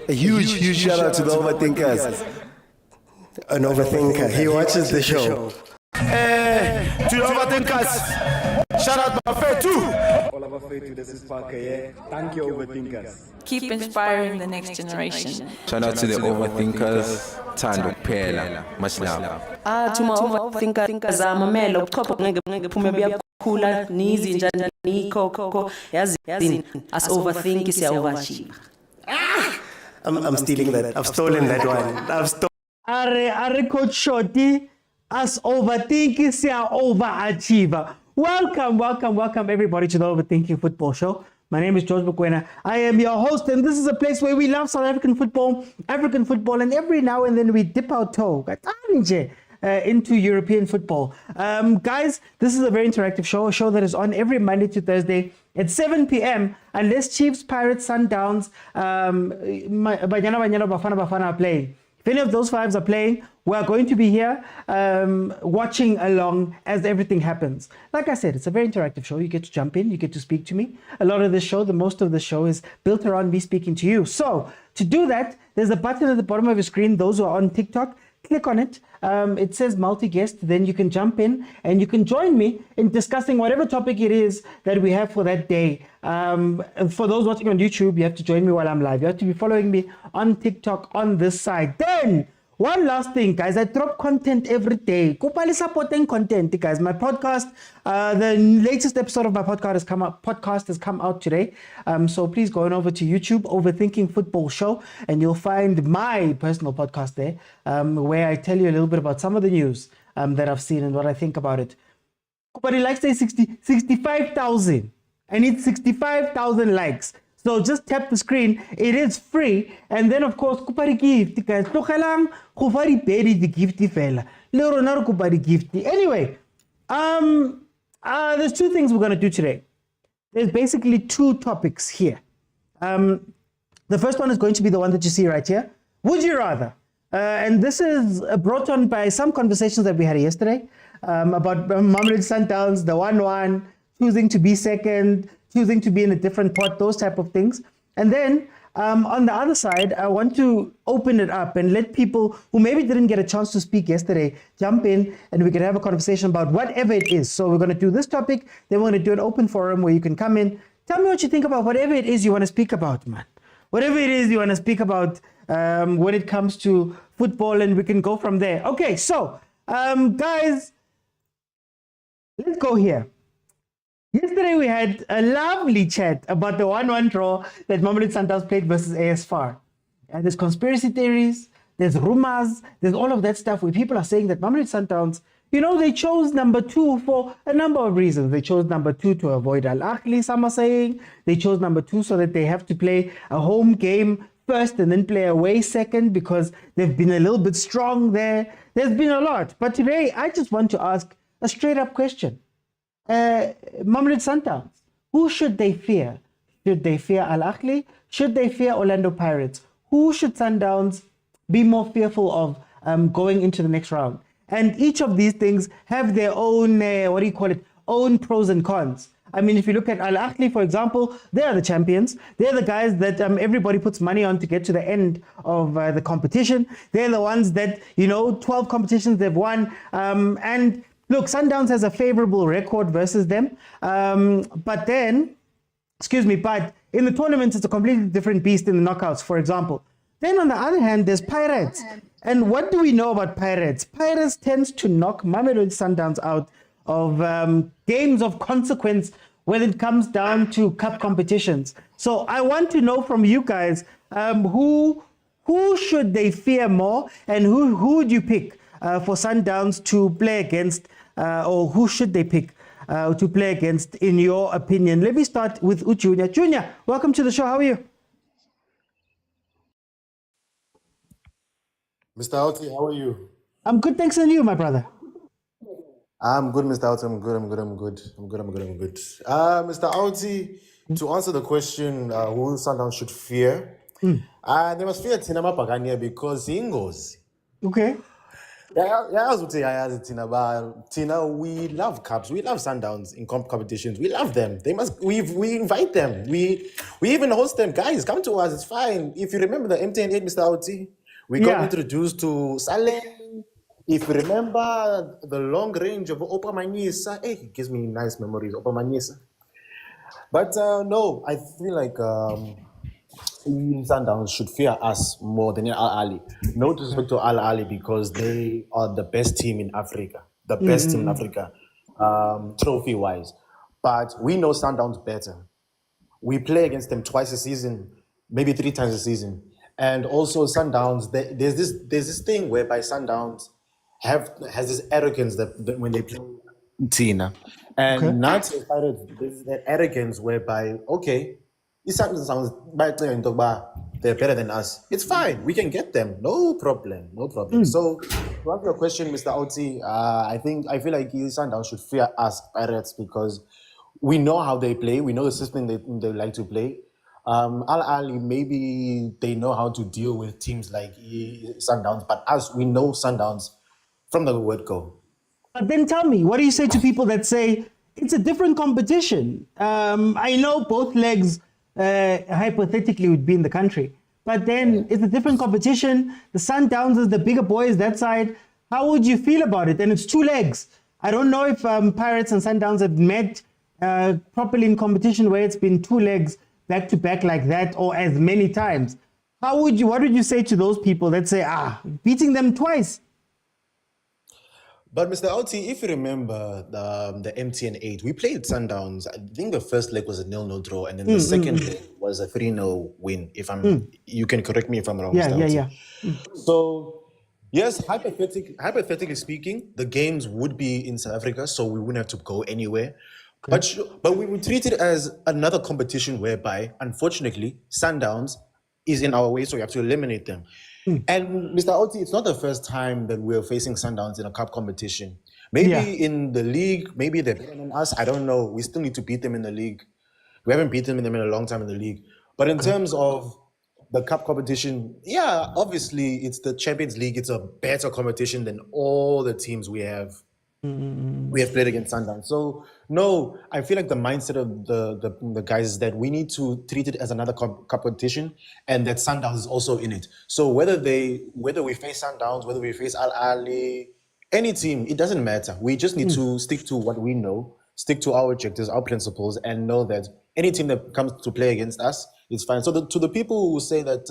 A huge shout out to the overthinkers. An overthinker. He watches the show. To the overthinkers, shout out my fair too. All of our faith, this is Parker, yeah. Thank you, overthinkers. Keep inspiring the next generation. Shout out to the overthinkers. Tando Pela. Much love. To my overthinkers, mamelo, ubuchopho ngeke phume buyakhula nizi njani nikho yazini as overthink siya-overachieve. I'm stealing that. I've stolen that one. Are Coach Shorty, as overthinking, siya overachiever. Welcome everybody to the Overthinking Football Show. My name is George Mokwena. I am your host, and this is a place where we love South African football, and every now and then we dip our toe into European football. Guys, this is a very interactive show, a show that is on every Monday to Thursday at 7 p.m. unless Chiefs, Pirates, Sundowns, bafana are playing. If any of those fives are playing, we are going to be here watching along as everything happens. Like I said, it's a very interactive show. You get to jump in, you get to speak to me. A lot of the show, most of the show is built around me speaking to you. So to do that, there's a button at the bottom of your screen. Those who are on TikTok, click on it. It says multi-guest. Then you can jump in and you can join me in discussing whatever topic it is that we have for that day. For those watching on YouTube, you have to join me while I'm live. You have to be following me on TikTok on this side. Then, one last thing, guys. I drop content every day. Kupali supporting content, guys. My podcast, the latest episode of my podcast has come out today. So please go on over to YouTube, Overthinking Football Show, and you'll find my personal podcast there, where I tell you a little bit about some of the news that I've seen and what I think about it. Kupali likes say 65,000. I need 65,000 likes. So just tap the screen. It is free. And then, of course, kupari gift, guys. Tokelang kupari beri the gifty fella. Lero naru kupari gifty. Anyway, there's two things we're going to do today. There's basically two topics here. The first one is going to be the one that you see right here. Would you rather? And this is brought on by some conversations that we had yesterday about Mamelodi Sundowns, the 1-1, choosing to be second, choosing to be in a different pot, those type of things. And then on the other side, I want to open it up and let people who maybe didn't get a chance to speak yesterday jump in and we can have a conversation about whatever it is. So we're going to do this topic, then we're going to do an open forum where you can come in. Tell me what you think about whatever it is you want to speak about, man. Whatever it is you want to speak about when it comes to football, and we can go from there. Okay, so guys, let's go here. Yesterday we had a lovely chat about the 1-1 draw that Mamelodi Sundowns played versus AS FAR. And there's conspiracy theories, there's rumors, there's all of that stuff where people are saying that Mamelodi Sundowns, you know, they chose number 2 for a number of reasons. They chose number 2 to avoid Ahly, some are saying. They chose number 2 so that they have to play a home game first and then play away second because they've been a little bit strong there. There's been a lot. But today I just want to ask a straight up question. Mamelodi Sundowns, who should they fear? Should they fear Ahly? Should they fear Orlando Pirates? Who should Sundowns be more fearful of going into the next round? And each of these things have their own, own pros and cons. I mean, if you look at Ahly, for example, they are the champions. They're the guys that everybody puts money on to get to the end of the competition. They're the ones that, 12 competitions they've won. And look, Sundowns has a favorable record versus them, but in the tournaments, it's a completely different beast in the knockouts, for example. Then on the other hand, there's Pirates. And what do we know about Pirates? Pirates tends to knock Mamelodi Sundowns out of games of consequence when it comes down to cup competitions. So I want to know from you guys, who should they fear more, and who would you pick for Sundowns to play against, or who should they pick to play against, in your opinion? Let me start with Junior. Junior, welcome to the show. How are you? Mr. Auti, how are you? I'm good, thanks, and you, my brother? I'm good, Mr. Auti. I'm good. Mr. Auti, to answer the question, who Sundowns should fear, they must fear Tinama Pagania because he goes. Okay. Yeah, I would say I asked Tina, but Tina, we love cups. We love Sundowns in competitions. We love them. They must. We invite them. We even host them. Guys, come to us. It's fine. If you remember the MTN8, Mr. Oti, we got introduced to Salem. If you remember the long range of Opa Manisa, it gives me nice memories. Opa Manisa. But no, I feel like Sundowns should fear us more than Ahly. No disrespect to Ahly because they are the best team in Africa, the best team in Africa, trophy-wise. But we know Sundowns better. We play against them twice a season, maybe 3 times a season. And also Sundowns, there's this thing whereby Sundowns has this arrogance that when they play Tina. And not there's that arrogance whereby, okay, it sounds they're better than us. It's fine. We can get them. No problem. No problem. So to answer your question, Mr. Oti, I feel like Sundowns should fear us Pirates because we know how they play. We know the system they like to play. Ahly, maybe they know how to deal with teams like Sundowns, but us, we know Sundowns from the word go. But then tell me, what do you say to people that say it's a different competition? I know both legs hypothetically would be in the country, but then it's a different competition. The Sundowns is the bigger boys that side. How would you feel about it? And it's 2 legs. I don't know if Pirates and Sundowns have met properly in competition where it's been 2 legs back to back like that or as many times. What would you say to those people that say, beating them twice? But Mr. Oti, if you remember the MTN8, we played Sundowns. I think the first leg was a 0-0 draw, and then the second leg was a 3-0 win. If you can correct me if I'm wrong. Yeah. So yes, hypothetically speaking, the games would be in South Africa, so we wouldn't have to go anywhere. Okay. But we would treat it as another competition whereby, unfortunately, Sundowns is in our way, so we have to eliminate them. And Mr. Oti, it's not the first time that we're facing Sundowns in a cup competition. Maybe in the league, maybe they're better than us. I don't know. We still need to beat them in the league. We haven't beaten them in a long time in the league. But in terms of the cup competition, obviously it's the Champions League. It's a better competition than all the teams we have played against Sundowns. So no, I feel like the mindset of the guys is that we need to treat it as another competition, and that Sundowns is also in it. So whether we face Sundowns, whether we face Ahly, any team, it doesn't matter. We just need to stick to what we know, stick to our objectives, our principles, and know that any team that comes to play against us is fine. So to the people who say that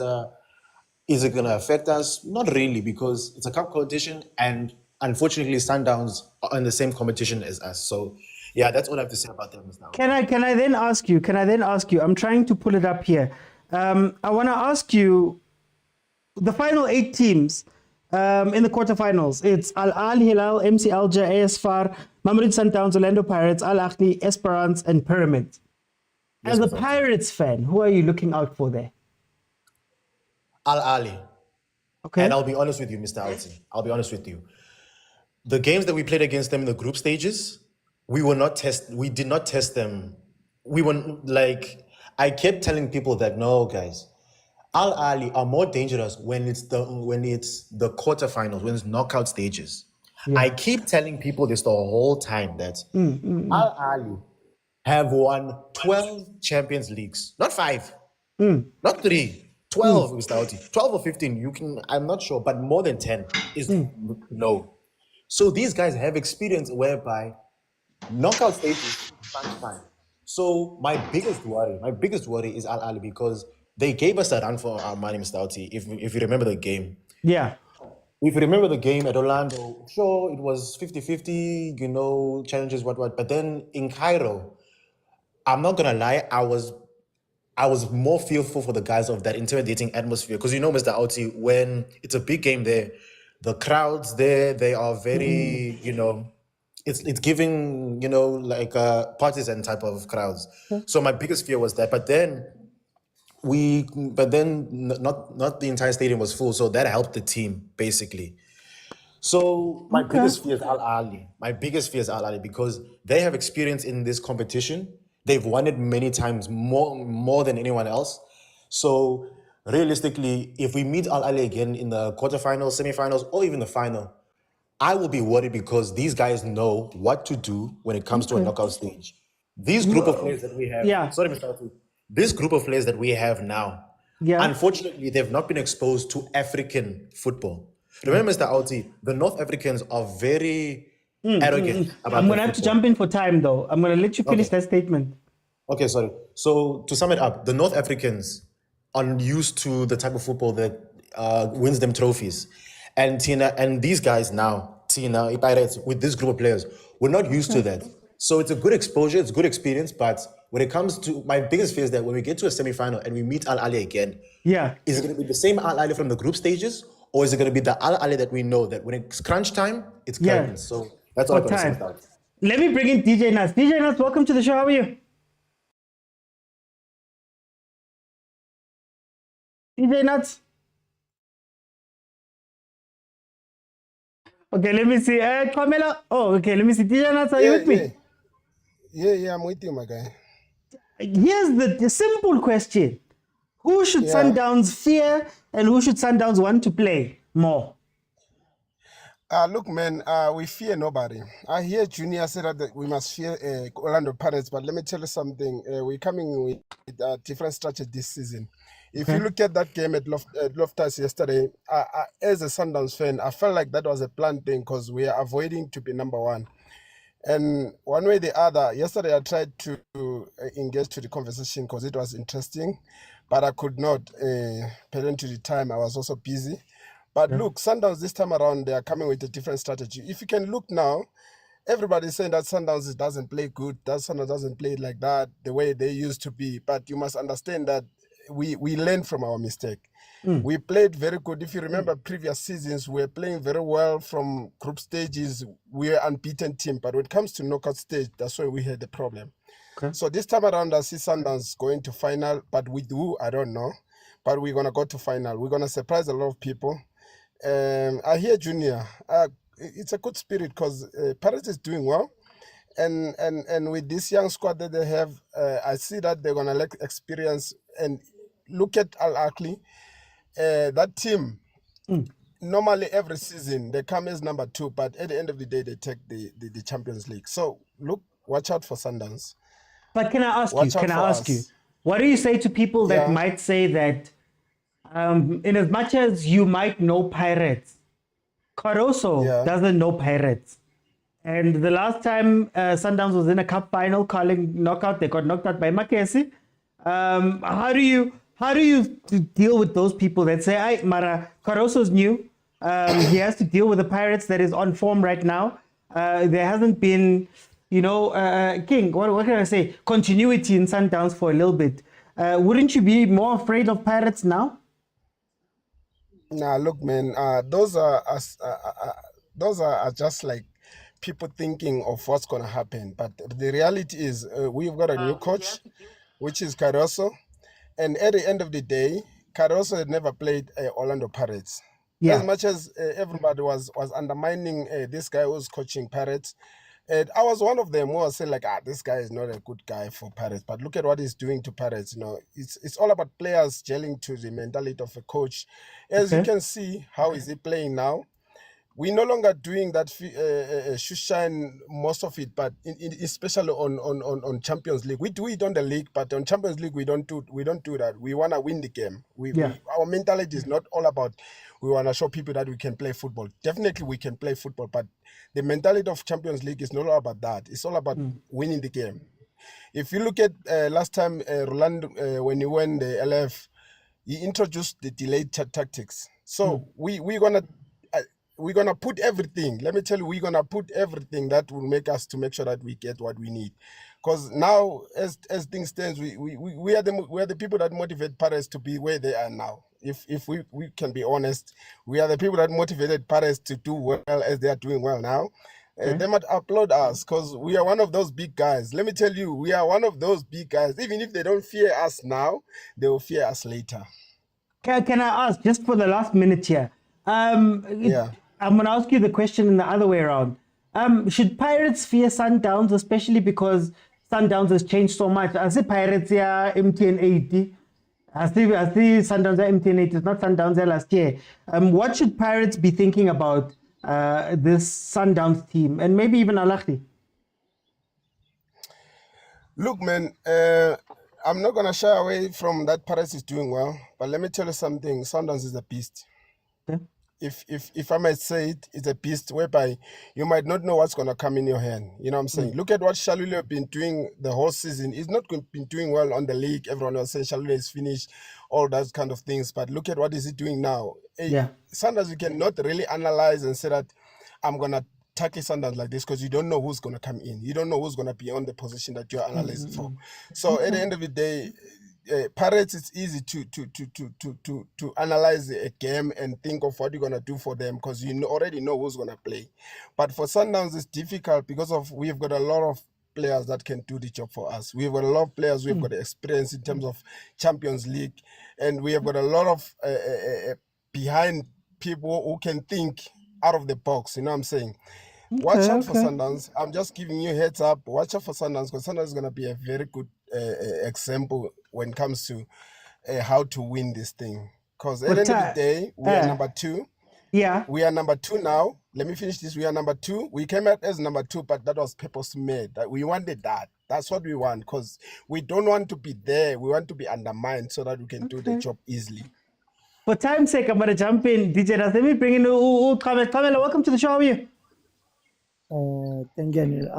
is it going to affect us? Not really, because it's a cup competition, and unfortunately, Sundowns are in the same competition as us. So, yeah, that's all I have to say about them now. Can I then ask you? I'm trying to pull it up here. I want to ask you, the final 8 teams in the quarterfinals. It's Al Hilal, MC Alger, AS FAR, Mamelodi Sundowns, Orlando Pirates, Al Ahly, Esperance, and Pyramid. As a Pirates fan, who are you looking out for there? Al Ahly. Okay. And I'll be honest with you, Mr. Alti. I'll be honest with you. The games that we played against them in the group stages, we did not test them. We were like, I kept telling people that no, guys, Al Ahly are more dangerous when it's the quarterfinals, when it's knockout stages. Yeah. I keep telling people this the whole time that Al Ahly have won 12 Champions Leagues, not 5, not 3, 12, Mr. Oti, 12 or 15. I'm not sure, but more than 10 is no. So these guys have experience whereby knockout stages fine. So my biggest worry is Al Ahly because they gave us a run for our money, Mr. Oti, if you remember the game. Yeah. If you remember the game at Orlando, sure, it was 50-50, challenges, what. But then in Cairo, I'm not going to lie, I was more fearful for the guys of that intimidating atmosphere. Because Mr. Oti, when it's a big game there, the crowds there, they are very, it's giving, like a partisan type of crowds. So my biggest fear was that. But then not the entire stadium was full. So that helped the team, basically. So my biggest fear is Al Ahly. Because they have experience in this competition. They've won it many times, more than anyone else. So realistically, if we meet Al Ahly again in the quarterfinals, semifinals, or even the final, I will be worried because these guys know what to do when it comes to a knockout stage. These group of players that we have, sorry, Mr. Atu, this group of players that we have now, unfortunately, they've not been exposed to African football. Remember, Mr. Auti, the North Africans are very arrogant about I'm going to have to jump in for time, though. I'm going to let you finish that statement. Okay, sorry. So to sum it up, the North Africans are used to the type of football that wins them trophies. And these guys now, Tina, Pirates, with this group of players, we're not used to that. So it's a good exposure, it's good experience, but when it comes to, my biggest fear is that when we get to a semi-final and we meet Al Ahly again, is it going to be the same Al Ahly from the group stages, or is it going to be the Al Ahly that we know that when it's crunch time, it's curtains? So that's all I'm going to say about it. Let me bring in DJ Nuts. DJ Nuts, welcome to the show. How are you? DJ Nuts? Okay, let me see. Carmela. Oh, okay, let me see. DJ Nuts, are you with me? Yeah, I'm with you, my guy. Here's the simple question. Who should Sundowns fear and who should Sundowns want to play more? Look, man, we fear nobody. I hear Junior say that we must fear Orlando Pirates, but let me tell you something. We're coming with a different strategy this season. If you look at that game at Loftus yesterday, as a Sundowns fan, I felt like that was a planned thing because we are avoiding to be number one. And one way or the other, yesterday I tried to engage to the conversation because it was interesting, but I could not pertain to the time. I was also busy. But look, Sundowns this time around, they are coming with a different strategy. If you can look now, everybody's saying that Sundowns doesn't play good, that Sundowns doesn't play like that, the way they used to be. But you must understand that we learn from our mistake. We played very good. If you remember previous seasons, we were playing very well from group stages. We were an unbeaten team. But when it comes to knockout stage, that's where we had the problem. So this time around, I see Sundowns going to final. But with who, I don't know. But we're going to go to final. We're going to surprise a lot of people. I hear Junior. It's a good spirit because Paris is doing well. And with this young squad that they have, I see that they're going to lack experience. And look at Al Ahly. That team, normally every season, they come as number 2, but at the end of the day, they take the Champions League. So, look, watch out for Sundowns. But can I ask you, what do you say to people that might say that in as much as you might know Pirates, Caruso doesn't know Pirates? And the last time Sundowns was in a cup final calling knockout, they got knocked out by Makesi. How do you deal with those people that say, Mara, Caruso's new. He has to deal with the Pirates that is on form right now. There hasn't been, King, what can I say? Continuity in Sundowns for a little bit. Wouldn't you be more afraid of Pirates now? Nah, look, man, those are just like people thinking of what's going to happen. But the reality is we've got a new coach, which is Caruso. And at the end of the day, Caruso had never played Orlando Pirates. As much as everybody was undermining this guy who was coaching Pirates, and I was one of them who was saying like, this guy is not a good guy for Pirates. But look at what he's doing to Pirates. It's all about players gelling to the mentality of a coach. As you can see, how is he playing now? We're no longer doing that shoe shine most of it, but especially on Champions League. We do it on the league, but on Champions League we don't do that. We want to win the game. Our mentality is not all about we want to show people that we can play football. Definitely we can play football, but the mentality of Champions League is not all about that. It's all about winning the game. If you look at last time Rolando when he won the LF, he introduced the delayed tactics. So we're gonna put everything. Let me tell you, we're gonna put everything that will make sure that we get what we need. Because now, as things stand, we are the people that motivate Paris to be where they are now. If we can be honest, we are the people that motivated Paris to do well as they are doing well now. They might applaud us because we are one of those big guys. Let me tell you, we are one of those big guys. Even if they don't fear us now, they will fear us later. Can I ask, just for the last minute here, I'm going to ask you the question in the other way around. Should Pirates fear Sundowns, especially because Sundowns has changed so much? I see Pirates here, MTN 80. I see Sundowns are MTN 80. It's not Sundowns there last year. What should Pirates be thinking about this Sundowns team and maybe even Ahly? Look, man, I'm not going to shy away from that Paris is doing well, but let me tell you something. Sundowns is a beast. Okay. If I might say it, it's a beast whereby you might not know what's going to come in your hand. You know what I'm saying? Look at what Shalule have been doing the whole season. He's not been doing well on the league. Everyone was saying Shalule is finished, all those kind of things. But look at what is he doing now. Yeah. Sundowns, you cannot really analyze and say that I'm going to tackle Sundowns like this because you don't know who's going to come in. You don't know who's going to be on the position that you're analyzing for. So at the end of the day, Pirates, it's easy to analyze a game and think of what you're going to do for them because you already know who's going to play. But for Sundowns, it's difficult because we've got a lot of players that can do the job for us. We've got a lot of players who've got experience in terms of Champions League, and we have got a lot of behind people who can think out of the box. You know what I'm saying? Watch out for Sundowns. I'm just giving you a heads up. Watch out for Sundowns because Sundowns is going to be a very good example when it comes to how to win this thing. Because at the end of the day, we are number 2. Yeah. We are number 2 now. Let me finish this. We are number 2. We came out as number 2, but that was purpose made. We wanted that. That's what we want because we don't want to be there. We want to be undermined so that we can do the job easily. For time's sake, I'm going to jump in. DJ, let me bring in Kamela. Welcome to the show. How are you? Thank you.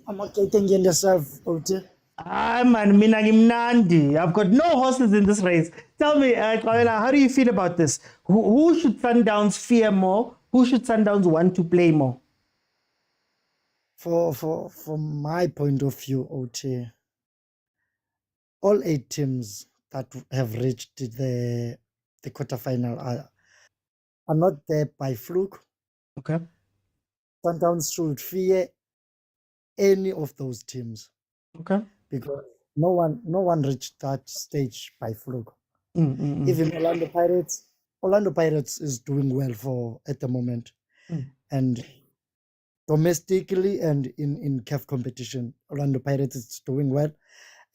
I'm okay. Thank you yourself, Oti. Man, Minagimnandi. I've got no horses in this race. Tell me, Kamela, how do you feel about this? Who should Sundowns fear more? Who should Sundowns want to play more? From my point of view, Oti, all 8 teams that have reached the quarterfinal are not there by fluke. Okay. Sundowns should fear any of those teams. Okay. Because no one reached that stage by fluke. Even Orlando Pirates is doing well at the moment. And domestically and in CAF competition, Orlando Pirates is doing well.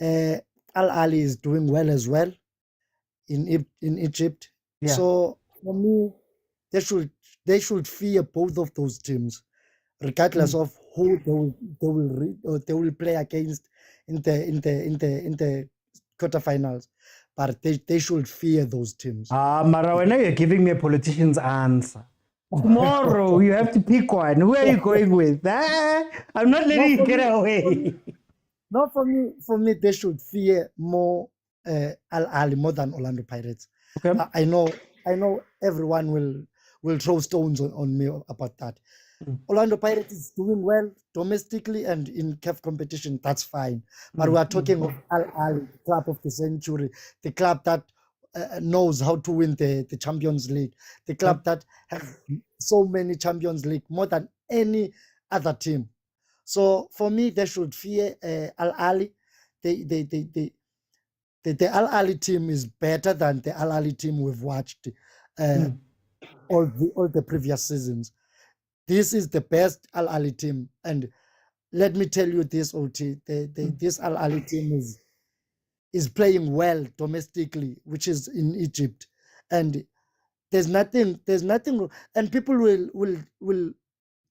Ahly is doing well as well in Egypt. Yeah. So for me, they should fear both of those teams, regardless of who they will play against in the quarterfinals. But they should fear those teams. Marawa, now you're giving me a politician's answer. Tomorrow you have to pick one. Who are you going with? I'm not letting you get away. No, for me, they should fear more Ahly more than Orlando Pirates. Okay. I know everyone will throw stones on me about that. Orlando Pirates is doing well domestically and in CAF competition. That's fine. But we are talking of Ahly, club of the century, the club that knows how to win the Champions League, the club that has so many Champions League, more than any other team. So for me, they should fear Ahly. The Ahly team is better than the Ahly team we've watched all the previous seasons. This is the best Ahly team, and let me tell you this, Oti, this Ahly team is playing well domestically, which is in Egypt, and there's nothing, and people will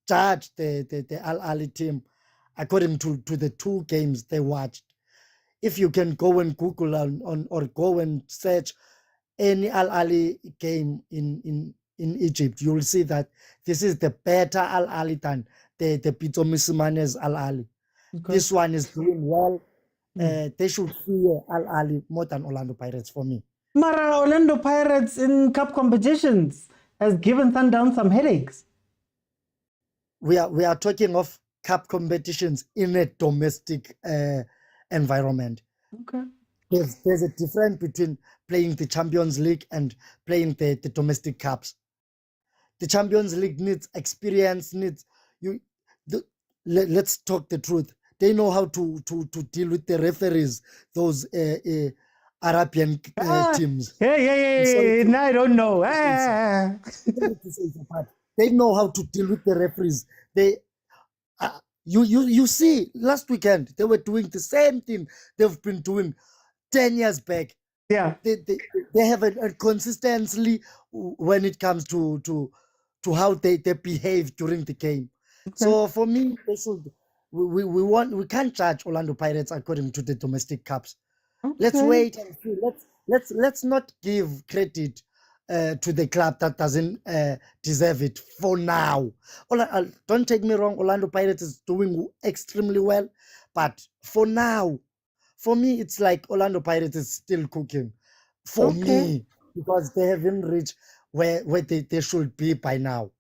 judge the Ahly team according to the 2 games they watched. If you can go and Google or go and search any Ahly game in Egypt, you will see that this is the better Ahly than the Pitso Mosimane's Ahly. Okay. This one is doing well. They should fear Ahly more than Orlando Pirates for me. Mara, Orlando Pirates in cup competitions has given Sundowns some headaches. We are talking of cup competitions in a domestic environment. Okay. There's a difference between playing the Champions League and playing the domestic cups. The Champions League needs experience, let's talk the truth. They know how to deal with the referees, those Arabian teams. Hey, now I don't know. They know how to deal with the referees. You see, last weekend, they were doing the same thing they've been doing 10 years back. Yeah. They have a consistency when it comes to to how they behave during the game. So for me, they should. We can't judge Orlando Pirates according to the domestic cups. Let's wait and see. Let's not give credit to the club that doesn't deserve it for now. Don't take me wrong, Orlando Pirates is doing extremely well, but for now, for me, it's like Orlando Pirates is still cooking. For me, because they haven't reached where they should be by now.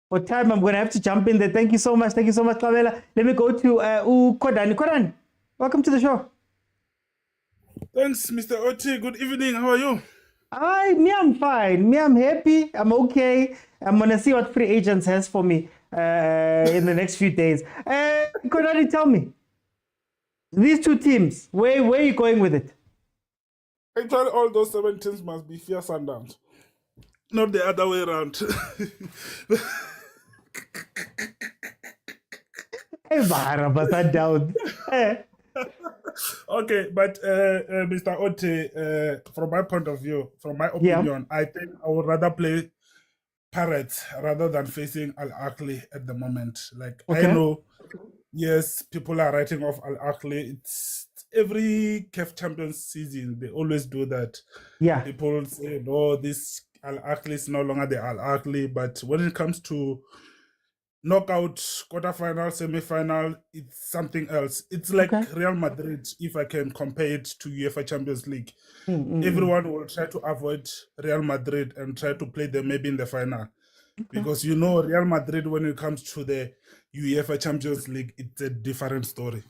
For time, I'm going to have to jump in there. Thank you so much. Thank you so much, Kavela. Let me go to Kodan. Kodan, welcome to the show. Thanks, Mr. Oti. Good evening. How are you? I'm fine. I'm happy. I'm okay. I'm going to see what free agents has for me in the next few days. Kodan, tell me, these two teams, where are you going with it? Actually, all those 7 teams must be fierce Sundowns. Not the other way around. Okay, but Mr. Ote, from my point of view, from my opinion, I think I would rather play Pirates rather than facing Ahly at the moment. Like, I know, yes, people are writing off Ahly. It's every CAF Champions season, they always do that. Yeah. People say, no, this Ahly is no longer the Ahly, but when it comes to knockout, quarterfinal, semi-final, it's something else. It's like Real Madrid, if I can compare it to UEFA Champions League. Everyone will try to avoid Real Madrid and try to play them maybe in the final. Because you know, Real Madrid, when it comes to the UEFA Champions League, it's a different story.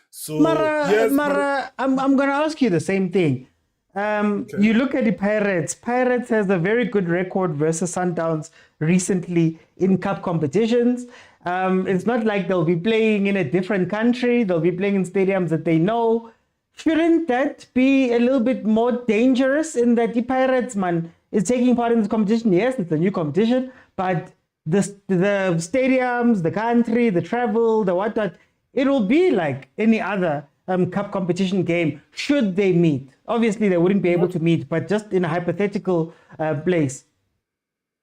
So, Mara, I'm going to ask you the same thing. You look at the Pirates. Pirates has a very good record versus Sundowns recently in cup competitions. It's not like they'll be playing in a different country. They'll be playing in stadiums that they know. Shouldn't that be a little bit more dangerous in that the Pirates, man, is taking part in this competition? Yes, it's a new competition, but the stadiums, the country, the travel, the whatnot, it will be like any other cup competition game should they meet. Obviously, they wouldn't be able to meet, but just in a hypothetical place.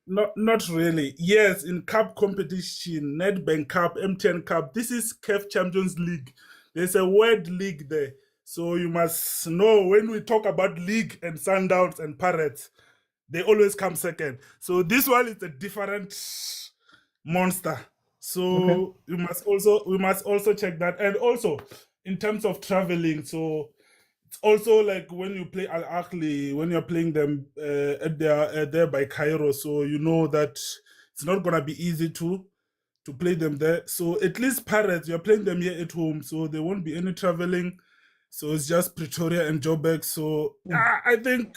Not really. Yes, in cup competition, Nedbank Cup, MTN Cup, this is CAF Champions League. There's a word league there. So you must know when we talk about league and Sundowns and Pirates, they always come second. So this one is a different monster. So we must also check that. And also, in terms of traveling, so it's also like when you play Ahly, when you're playing them there by Cairo, so you know that it's not gonna be easy to play them there. So at least Pirates, you're playing them here at home, so there won't be any traveling. So it's just Pretoria and Joburg. So I think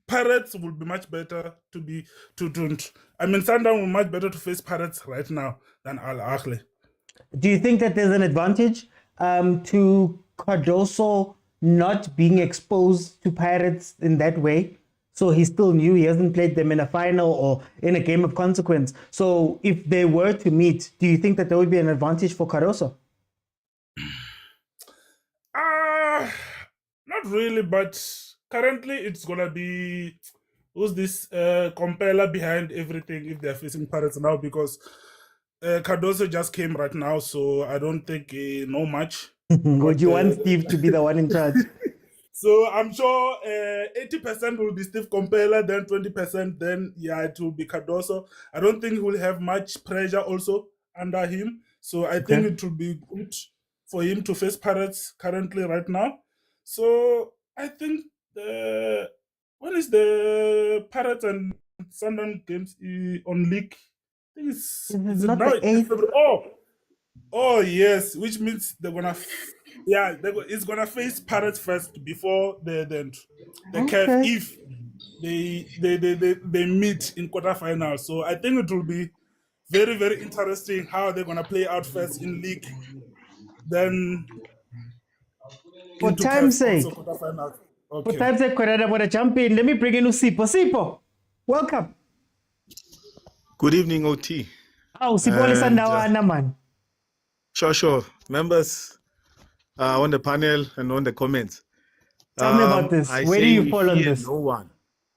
Pirates will be much better Sundown will be much better to face Pirates right now than Ahly. Do you think that there's an advantage to Cardoso not being exposed to Pirates in that way? So he's still new, he hasn't played them in a final or in a game of consequence. So if they were to meet, do you think that there would be an advantage for Cardoso? Not really, but currently it's gonna be who's this compiler behind everything if they're facing Pirates now, because Cardoso just came right now, so I don't think he know much. Would you want Steve to be the one in charge? So I'm sure 80% will be Steve Compeller, then 20%, then it will be Cardoso. I don't think he will have much pressure also under him. So I think it will be good for him to face Pirates currently right now. So I think when is the Pirates and Sundowns games on league? I think it's not now the 8th. Oh yes, which means they're gonna it's gonna face Pirates first before the CAF if they meet in quarterfinals. So I think it will be very, very interesting how they're gonna play out first in league, then for time's sake. Okay. For time's sake, I'm gonna jump in. Let me bring in Usipo. Sipo, welcome. Good evening, OT. Oh, Sipo Sandawana, man. Sure. Members on the panel and on the comments. Tell me about this. Where do you fall on this? No one.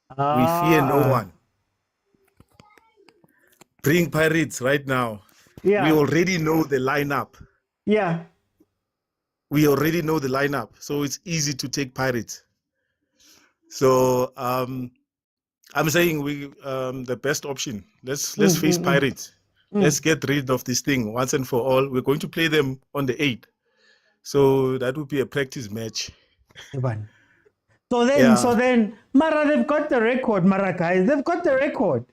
We fear no one. bring Pirates right now. Yeah. We already know the lineup. Yeah. We already know the lineup, so it's easy to take Pirates. So I'm saying we the best option. Let's face Pirates. Let's get rid of this thing once and for all. We're going to play them on the 8th. So that would be a practice match. So then, Mara, they've got the record, Mara guys. They've got the record.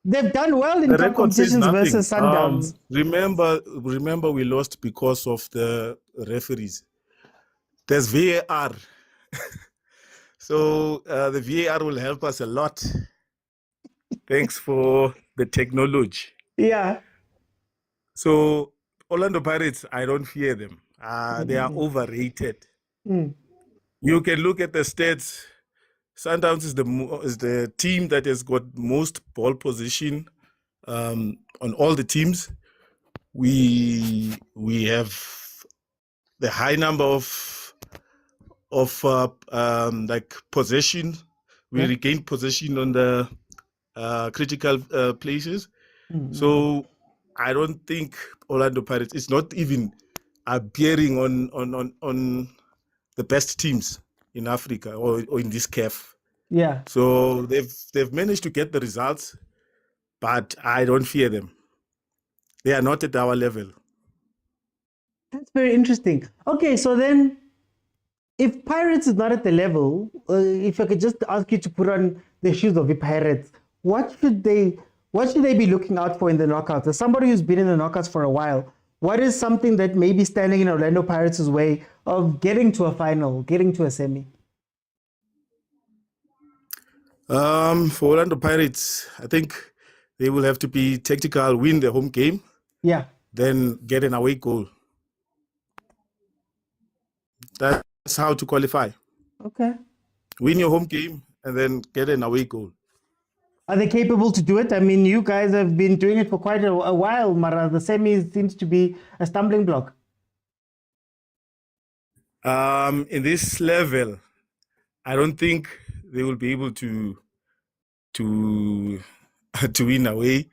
They've done well in The cup record says competitions nothing. versus Sundowns. Remember, we lost because of the referees. There's VAR. So the VAR will help us a lot. Thanks for the technology. Yeah. So Orlando Pirates, I don't fear them. They are overrated. You can look at the stats. Sundowns is the team that has got most ball position on all the teams. We have the high number of like possession. We regained possession on the critical places. So I don't think Orlando Pirates is not even appearing on the best teams in Africa or in this CAF. Yeah. So they've managed to get the results, but I don't fear them. They are not at our level. That's very interesting. Okay, so then, if Pirates is not at the level, if I could just ask you to put on the shoes of the Pirates, what should they be looking out for in the knockouts? As somebody who's been in the knockouts for a while, what is something that may be standing in Orlando Pirates' way of getting to a final, getting to a semi? For Orlando Pirates, I think they will have to be tactical, win the home game, then get an away goal. That's how to qualify. Okay. Win your home game and then get an away goal. Are they capable to do it? I mean, you guys have been doing it for quite a while, Mara. The semis seems to be a stumbling block. In this level, I don't think they will be able to win away,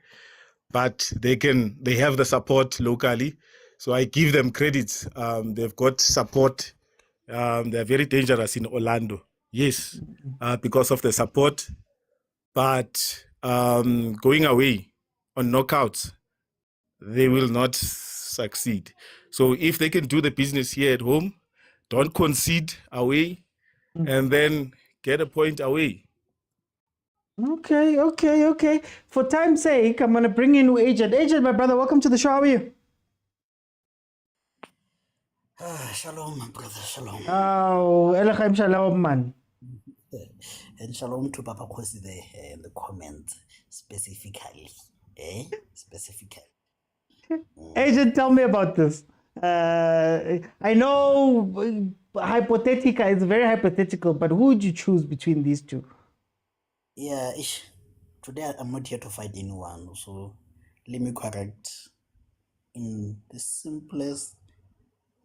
but they have the support locally. So I give them credit. They've got support. They're very dangerous in Orlando. Yes, because of the support. But going away on knockouts, they will not succeed. So if they can do the business here at home, don't concede away, and then get a point away. Okay. For time's sake, I'm going to bring in Agent. Agent, my brother, welcome to the show. How are you? Shalom, my brother, shalom. Oh, Elohim shalom, man. And shalom to Papa Khosi there in the comments, specifically. Specifically. Agent, tell me about this. I know hypothetical, it's very hypothetical, but who would you choose between these two? Yeah, today I'm not here to fight anyone, so let me correct in the simplest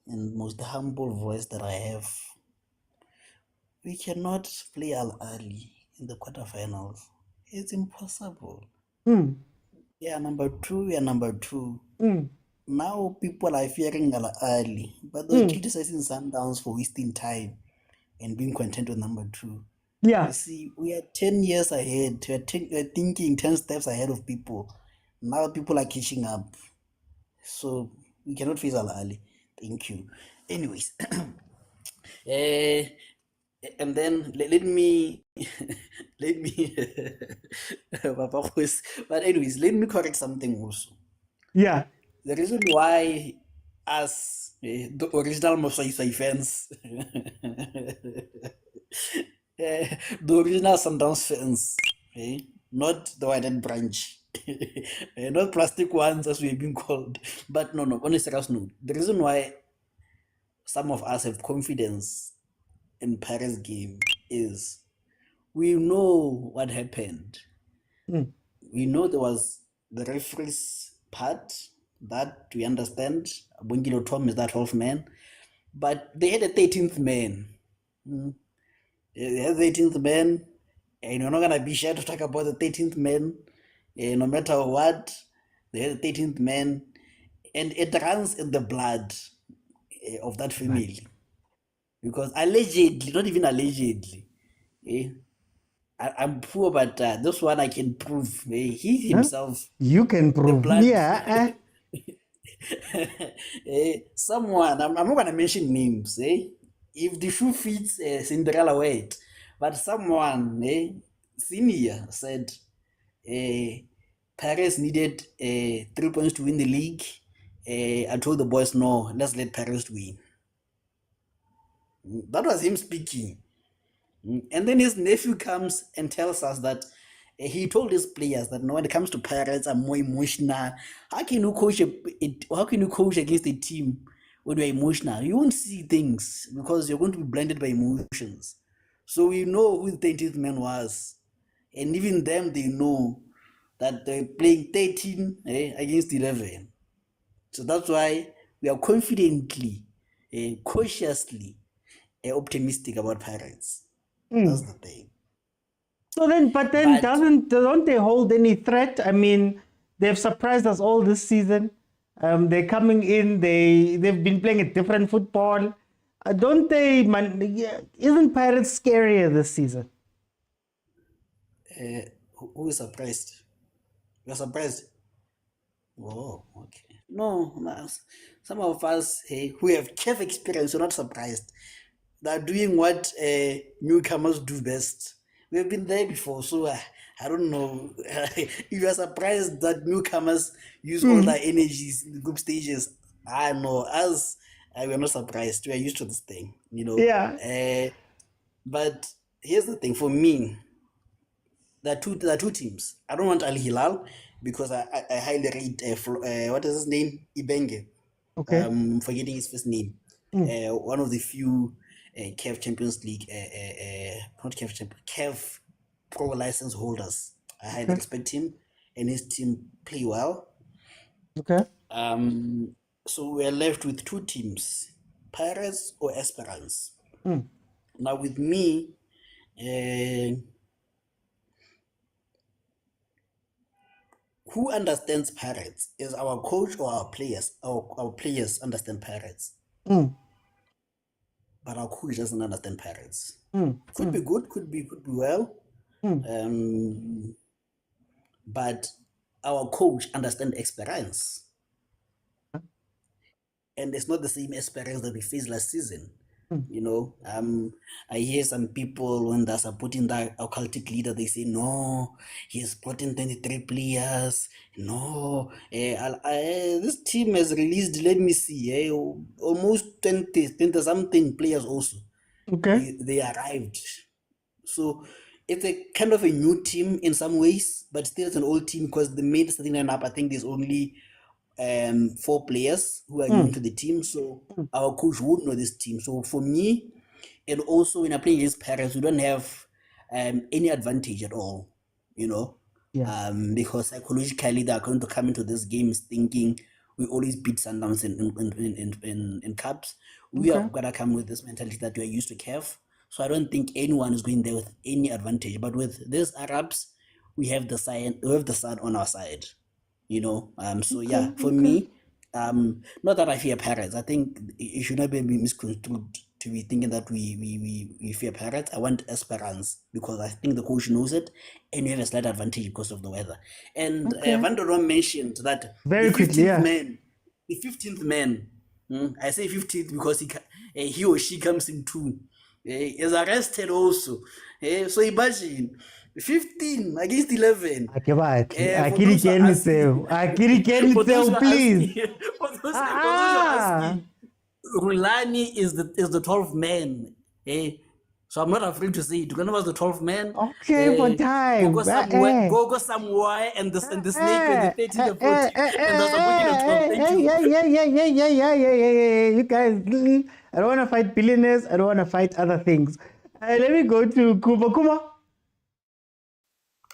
and most humble voice that I have. We cannot play Ahly in the quarterfinals. It's impossible. We are number two. Now people are fearing Ahly, but they're criticizing Sundowns for wasting time and being content with number 2. Yeah. You see, we are 10 years ahead. We're thinking 10 steps ahead of people. Now people are catching up. So we cannot face Ahly. Thank you. Anyways, and then let me but anyways, let me correct something also. Yeah. The reason why us the original Mosaisai fans the original Sundowns fans, not the white branch, not plastic ones as we've been called, but no, on a serious note, the reason why some of us have confidence in Paris game is we know what happened. We know there was the referee's part that we understand. Bungilo Tom is that 12th man, but they had a 13th man. They had the 18th man, and we're not gonna be shy to talk about the 13th man. No matter what, they're the 13th man, and it runs in the blood of that family. Because allegedly, not even allegedly, I'm poor, but this one I can prove. He himself, You can prove. blood- Yeah. someone, I'm not going to mention names. If the shoe fits, Cinderella wait. But someone, senior, said Paris needed 3 points to win the league. I told the boys, no, let's let Paris win. That was him speaking. And then his nephew comes and tells us that he told his players that when it comes to Pirates, I'm more emotional. How can you coach against a team when you're emotional? You won't see things because you're going to be blinded by emotions. So we know who the 13th man was. And even them, they know that they're playing 13 against 11. So that's why we are confidently, cautiously optimistic about Pirates. That's the thing. So then, but then don't they hold any threat? I mean, they've surprised us all this season. They're coming in. They've been playing a different football. Don't they? Isn't Pirates scarier this season? Who is surprised? You're surprised? Oh, okay. No, some of us who have CAF experience are not surprised. They're doing what newcomers do best. We've been there before, so I don't know if you're surprised that newcomers use all their energies in the group stages. I know, as we're not surprised. We are used to this thing, Yeah. But here's the thing for me. There are two teams. I don't want Al Hilal because I highly rate what is his name? Ibenge. Okay. I'm forgetting his first name. One of the few CAF Champions League, not CAF Champions, CAF Pro license holders. I highly respect him and his team play well. Okay. So we're left with two teams, Pirates or Esperance. Now with me, who understands Pirates? Is our coach or our players? Our players understand Pirates. But our coach doesn't understand Pirates. Could be good, could be well. But our coach understands experience. And it's not the same experience that we faced last season. I hear some people when they're supporting that occultic leader, they say, no, he's brought in 23 players. No, this team has released, let me see, almost 20 something players also. Okay. They arrived. So it's a kind of a new team in some ways, but still it's an old team because the main starting lineup, I think there's only 4 players who are new to the team, so our coach would know this team. So for me, and also when I play against Paris, we don't have any advantage at all, because psychologically they are going to come into this game thinking we always beat Sundowns in cups. We are gonna come with this mentality that we are used to CAF. So I don't think anyone is going there with any advantage. But with these Arabs, we have the sun on our side. For me, not that I fear Pirates. I think it should not be misconstrued to be thinking that we fear Pirates. I want Esperance because I think the coach knows it and we have a slight advantage because of the weather. And Van der Rohe mentioned that Very the 15th quickly, yeah. man, the 15th man, I say 15th because he or she comes in two, is arrested also. So imagine 15 against 11. Please. Rulani is the 12th man. So I'm not afraid to say it. Rulani was the 12th man. Okay, for time. Go somewhere and the snake and the 13th and 14th. And that's Yeah. You guys, I don't want to fight billionaires. I don't want to fight other things. Let me go to Kuma.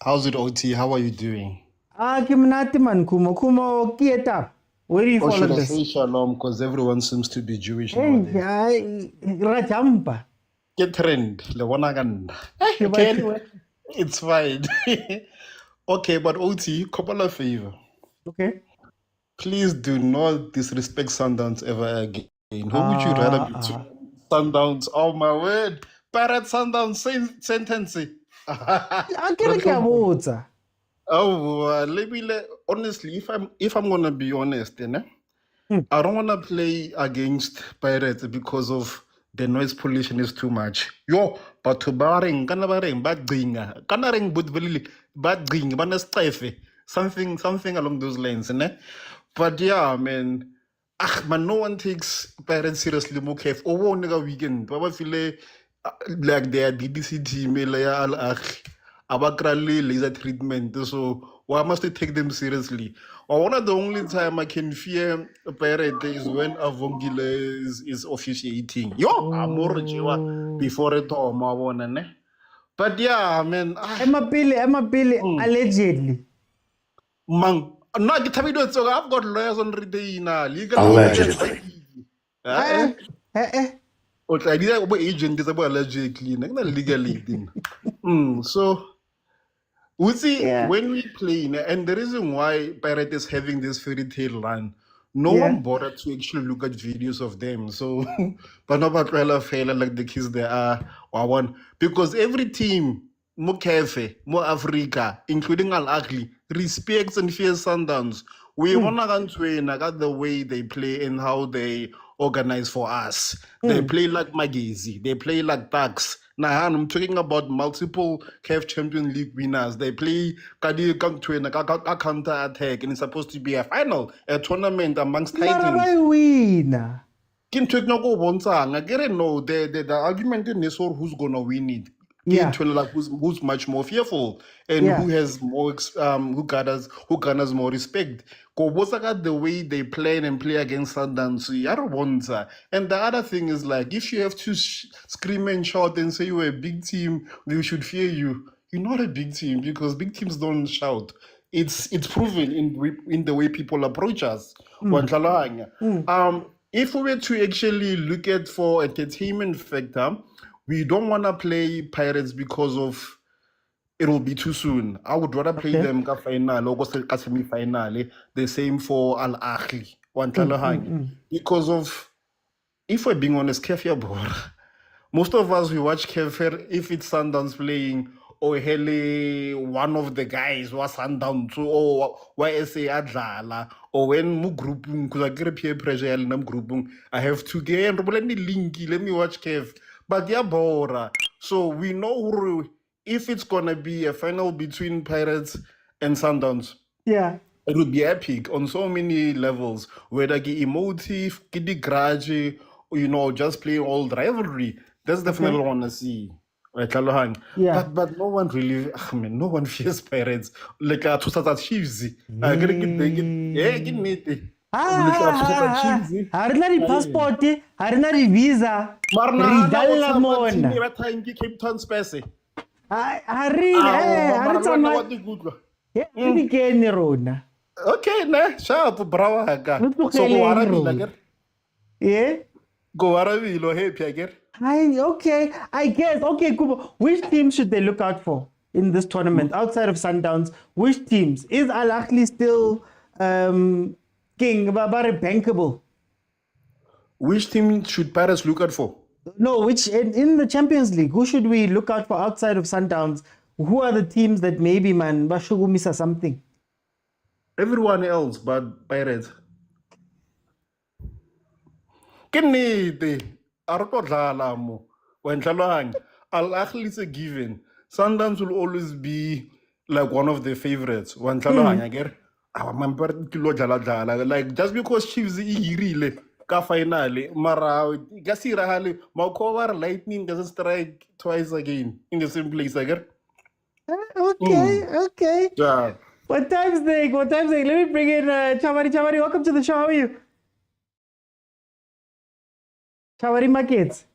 How's it, OT? How are you doing? Kimnati man Kuma Kieta. Where do you Or follow should I this? say shalom? Because everyone seems to be Jewish Hey, nowadays. Rajampa. Get trend. Okay, anyway, it's fine. Okay, but OT, couple of favor. Okay. Please do not disrespect Sundowns ever again. Who would you rather be to? Sundowns, oh my word. Pirate Sundowns sentence. Oh, honestly, if I'm gonna be honest, I don't wanna play against Pirates because of the noise pollution is too much. Yo, but to barring, kanareng budvili, badging, banestefe, something along those lines, But yeah, man. Man, no one takes Pirates seriously. Mokef, oh, nigga weekend. Baba feel like their DDC team, Abakrali laser treatment. So why must I take them seriously? Or one of the only time I can fear a pirate is when Avongile is officiating. Yo, amor before it all, But yeah, man. Emma Billy, allegedly. Man, no, I've got lawyers on retainer. Legal. Allegedly. Okay, I did about agent is about allegedly, not legally. So we see when we play, and the reason why Pirate is having this fairy tale run, no one bothered to actually look at videos of them. So, but not about like the kids they are or one because every team, more CAF, more Africa, including Ahly, respects and fears Sundowns. We want to got the way they play and how they organize for us. They play like Magezi. They play like Thugs. Now I'm talking about multiple CAF Champions League winners. They play a counter attack, and it's supposed to be a final, a tournament amongst titans. Winner. I get it. No, the argument in this one, who's gonna win it? Like who's much more fearful and who has more who garners more respect. The way they plan and play against Sundowns, and the other thing is like if you have to scream and shout and say you're a big team, we should fear you. You're not a big team because big teams don't shout. It's proven in the way people approach us. If we were to actually look at for entertainment factor, we don't want to play Pirates because of it will be too soon. I would rather play them ka final or semi-final. The same for Ahly. Because of, if we're being honest, CAF most of us we watch CAF if it's Sundowns playing or one of the guys was Sundowns or YSA Adlala or when mu grouping because I get peer pressure grouping I have to get and let me watch CAF. But yeah, Bora. So we know if it's gonna be a final between Pirates and Sundowns. Yeah. It would be epic on so many levels. Whether the emotive, the grudge, just playing all the rivalry. That's definitely what I wanna see. Yeah. But no one really no one fears Pirates. Like Kaizer Chiefs. I gotta get me. Harina di passport, harina di visa. Ridalla mona. Cape Town space. Okay, ne, sharp, bravo, haga. So go Arabi, yeah. Go Arabi, lo happy again. Okay, I guess. Okay, Kubo. Which team should they look out for in this tournament outside of Sundowns? Which teams is Ahly still king, but bankable? Which team should Pirates look out for? No, which in the Champions League, who should we look out for outside of Sundowns? Who are the teams that maybe Bashugumisa something? Everyone else but Pirates. Kenete, Arkodlala mo. When Al Ahly is a given. Sundowns will always be like one of the favorites. When again. Like just because Chiefs really ka finale, mara gasira hali Mokwena lightning doesn't strike twice again in the same place again. Okay. Yeah. What time's the? Let me bring in Chavari. Welcome to the show. How are you? Chavari Markets.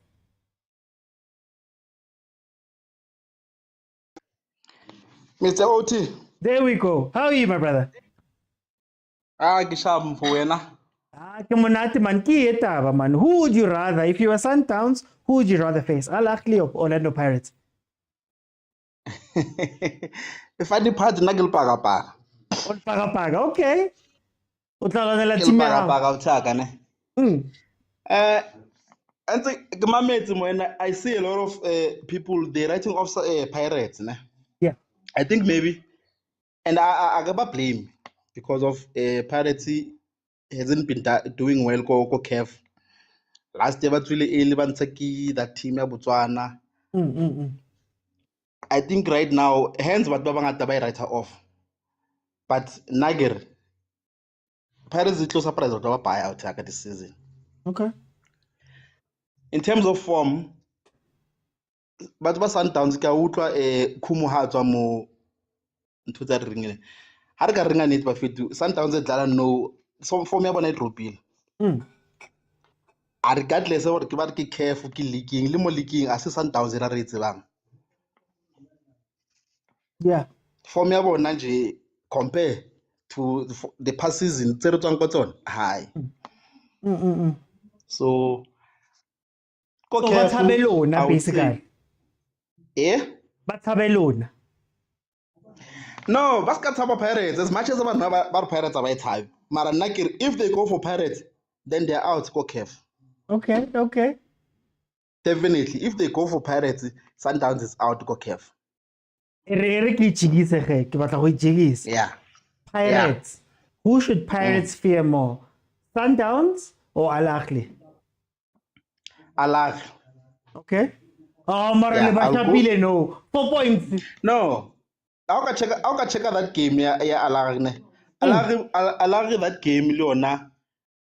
Mr. OT. There we go. How are you, my brother? Gisham Mokwena. Man. Who would you rather, if you were Sundowns, who would you rather face? Al Ahly or Orlando Pirates? Funny part nna ke le paka-paka. O paka-paka, okay. O tla lwanela Ke team le ya hao. paka-paka uthaka ne. And ke mametse mo, and I see a lot of people they writing off Pirates ne. Yeah. I think maybe, and I gaba blame because of Pirates hasn't been doing well ko CAF. Last year but really early that team ya Botswana. I think right now hence what bangata ba write off. But Nager Pirates is close surprise to buy out this season. Okay. In terms of form, but Sundowns ka utlwa Khumo ha tswa mo ntho tsa ringile. Ha re ka ringa net ba fetu Sundowns e dlala no so form ya bona e dropile. Regardless of ke ba ke CAF ke leaking le mo leaking a se Sundowns ra re tsebang. Yeah. Form ya bona nje compare to the past season tse re tswang ko tsona high. So ba tshabe lona basically. Ba tshabe lona. No, ba ska tsaba Pirates as much as ba Pirates are tshabe. Mara nna ke if they go for Pirates then they're out ko CAF. Okay, okay. Definitely if they go for Pirates Sundowns is out ko CAF. Re ke jigise ge ke batla go jigisa. Yeah. Pirates. Who should Pirates fear more? Sundowns or Ahly? Ahly. Okay. Oh, mara le bashapile no. 4 points. No. I'll check that game ya Ahly ne. Ahly that game leona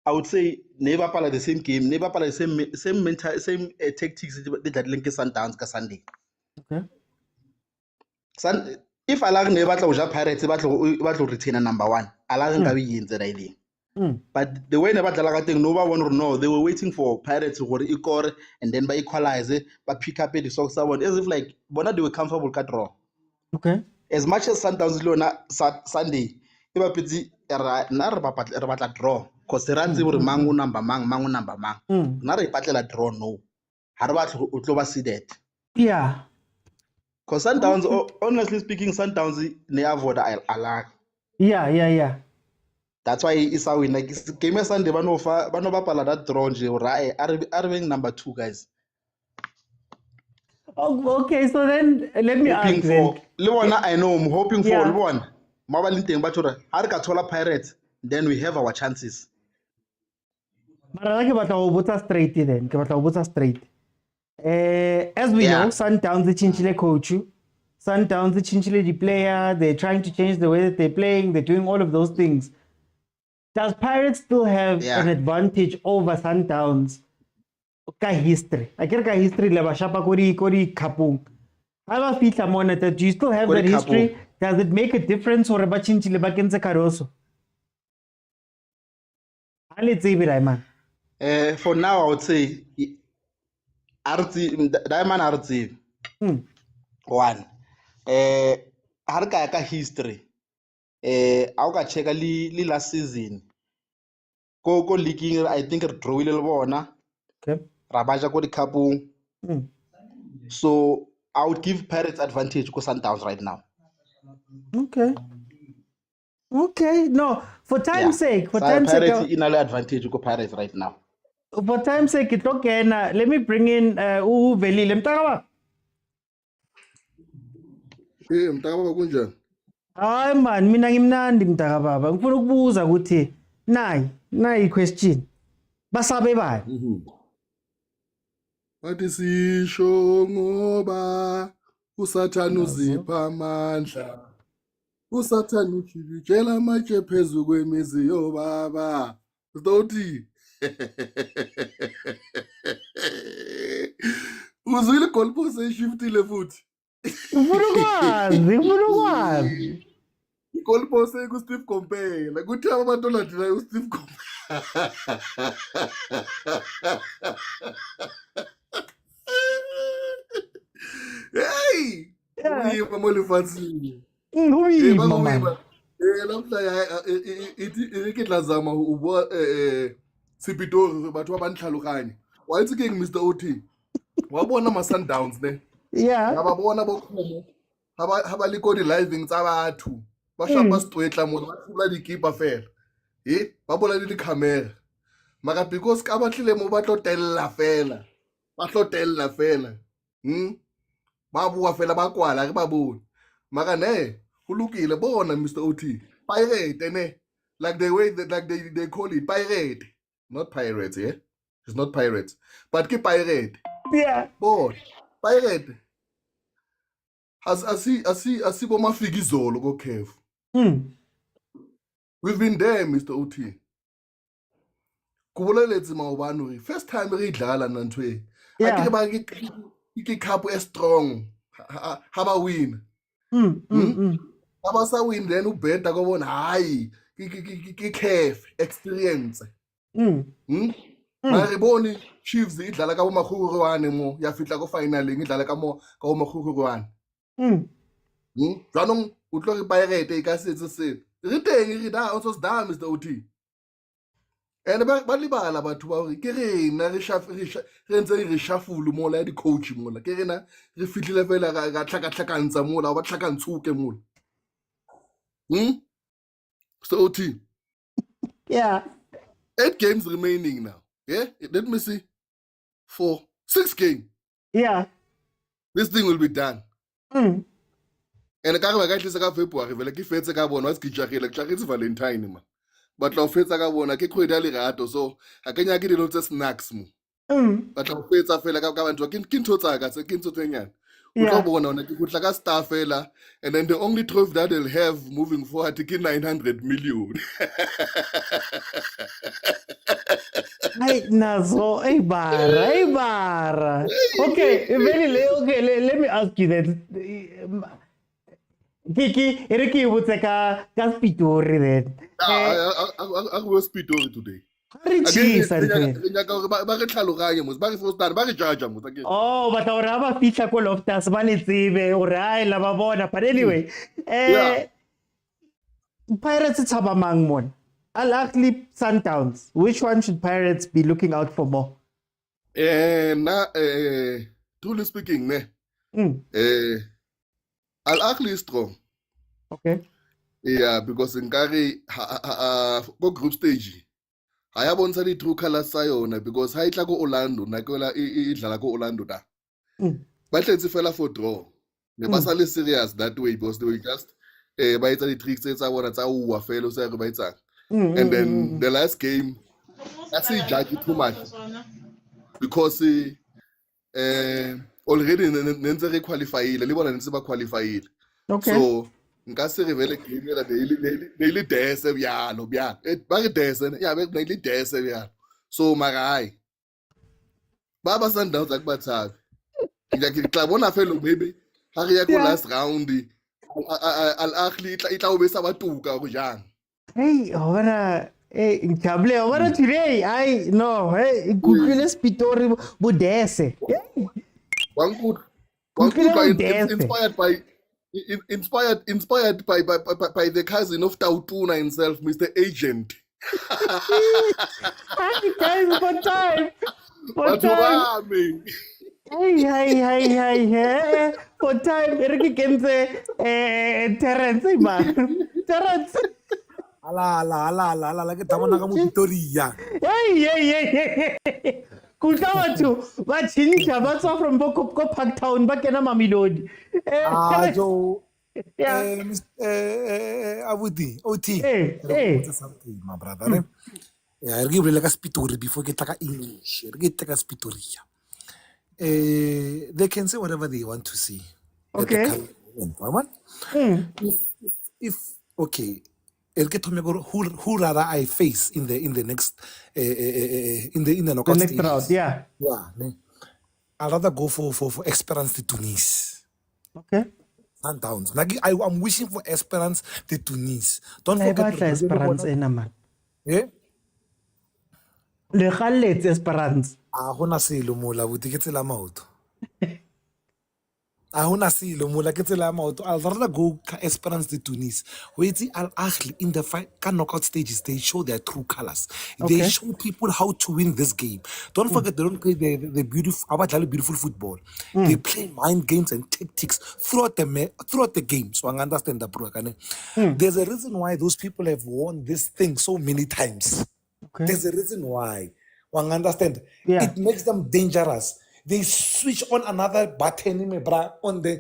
I would say never play the same game, never play the same mental same tactics that link Sundowns ka Sunday. Okay. If Ahly never tla uja Pirates ba tlo retain number 1. Ahly nka be yentse ra ile. But the way never dlala ka teng no ba bona no they were waiting for Pirates gore e core and then by equalize ba pick up the socks one as if like bona they were comfortable ka draw. Okay. As much as Sundowns leona Sunday e ba pitsi na re batla draw cause re ratse gore mang o number mang na re patlela draw no ha re batla o tlo ba seeded. Yeah. Cause Sundowns honestly speaking Sundowns ne avoid Ahly. Yeah. That's why it's a win. Like game ya Sunday bano bapala that draw nje ora are being number 2 guys. Oh, okay, so then let me ask then. I know I'm hoping for one. Mabali teng ba tshora ha re ka thola Pirates then we have our chances. Mara ke batla go botsa straight then. Ke batla go botsa straight. As we know, Sundowns changile coach. Sundowns changile the player. They're trying to change the way that they're playing. They're doing all of those things. Does Pirates still have an advantage over Sundowns? Ka history. I get ka history le ba shapa kori kapung. Aba fitla monitor. Do you still have that history? Does it make a difference or ba changile ba kentse Caroso? For now I would say Diamond one. Harka history. I'll go check a last season. Go leaking, I think draw little bona. Okay. Rabaja go the Kapu. So I would give Pirates advantage to Sundowns right now. Okay. Okay. No, for time's sake, for time's sake. Pirates in advantage to Pirates right now. For time's sake, it's okay. Let me bring in Veli. Lemtakawa. Mtakababa kunjani? Hayi man, mina ngimnandi mntakababa. Ngifuna ukubuza ukuthi nayi question. Basabe bani? Wathi sisho ngoba usathana uzipha amandla. Usathana ujikela amatshe phezu kwemizi yobaba. Uzothi uzwile goalpost eshiftile futhi. Ngifuna ukwazi. Goalpost ku Steve Compare. Kuthi abantwana thina u Steve Compare. Hey! Uyima molifatsini. Uyima mama. Namhla ithi tlazama ubo Sipitori batho ba ntlhaloganye. Wa itse ke Mr. OT. Wa bona ma Sundowns ne? Yeah. Ngababona bokhumo. ha ba le ko di-living tsa batho ba shapa setwetla mona ba tlhola dikipa fela ba bola le di-camera mara because ka batlile mo ba tlo tella fela ba bua fela ba kwala re ba bone mara ne go lokile bona Mr. OT pirate ne like the way that like they call it pirate not pirates it's not pirates but ke pirate boy pirate asi bo mafikizolo ko CAF we've been there Mr. OT ku boleletse maobane re first time re idlala nantwe akere ba ke cup strong ha ba win ha ba sa win then ubeta ko bona hayi ke CAF experience mara bone Chiefs idlala ka bo makhurwane mo ya fitla ko finaleng idlala ka bo makhurwane jwanong o tlo re pirate e ka setse se re teng re da o so da Mr. OT and ba libala batho ba hore ke rena re ntse re shafulu mola ya di-coach mola ke rena re fitlhile fela ga tlhakatlhakantsa mola ba tlhakantshuke mola Mr. OT 8 games remaining now let me see 6 games this thing will be done and ka re ba ka tlisa ka February vele ke fetse ka bona wa se ke tjagetse Valentine man ba tla o fetsa ka bona ke kgwedi ya lerato so a kenya ke dilo tse snacks mo ba tla o fetsa fela ka bantu ke ntho tsa ka tse ke ntho tse nyane o tla bona ona ke gutla ka star fela and then the only trophy that they'll have moving forward ke 900 million nazo bara okay let me ask you that Kiki, Eriki botse ka Spitori then. I go Spitori today. Oh, but our Rama feature call of Tasmanitsebe or I Lavabona. But anyway, Pirates it's Habamang one. Ahly Sundowns. Which one should Pirates be looking out for more? Truly speaking, Ahly is strong. Okay. Yeah, because in Gary go group stage. I have on the true color sayona because I go Orlando, Nakola idlala go Orlando da. But let's fella for draw. They was really serious that way because they were just by the tricks I want to fellow say and then the last game I see judge too much because already necessary qualified, Libon and qualified. Okay. So nka se re vele game la daily dese byalo bya ba re dese ya be daily dese byalo so marai baba Sundowns like bathabi ke tla bona felo maybe ha re ya ko last round Ahly itla o besa batuka go jang hey ora Nkable ora today I no hey kukhile Spitori bodese one good inspired by the cousin of Tautuna himself, Mr. Agent. Guys, for time. Hey. For time, Eric Kenze, Terence, Terence. Ala, que estamos na Victoria. Hey. Kutawa tu, but Chinisha, but so from Boko Park Town, back in Mamelodi. So, Abudi, OT. Something, my brother. I give like a spitori before get like English. Get like a spitoria. They can say whatever they want to see. Okay. If okay. Who rather I face in the next in the knockout next round, yeah. I'd rather go for Esperance de Tunis. Okay. Sundowns. I'm wishing for Esperance de Tunis. Don't forget Esperance man. Yeah. Le Khaled Esperance. Hona selo mola buti ke tsela maoto. Ahuna silo mula ke tsela ya maoto. I'll rather go Esperance de Tunis. Wait, Al Ahly in the knockout stages, they show their true colors. They show people how to win this game. Don't forget, they don't play the beautiful football. They play mind games and tactics throughout the game. So I understand that, bro. There's a reason why those people have won this thing so many times. There's a reason why. One understand? It makes them dangerous. They switch on another button on the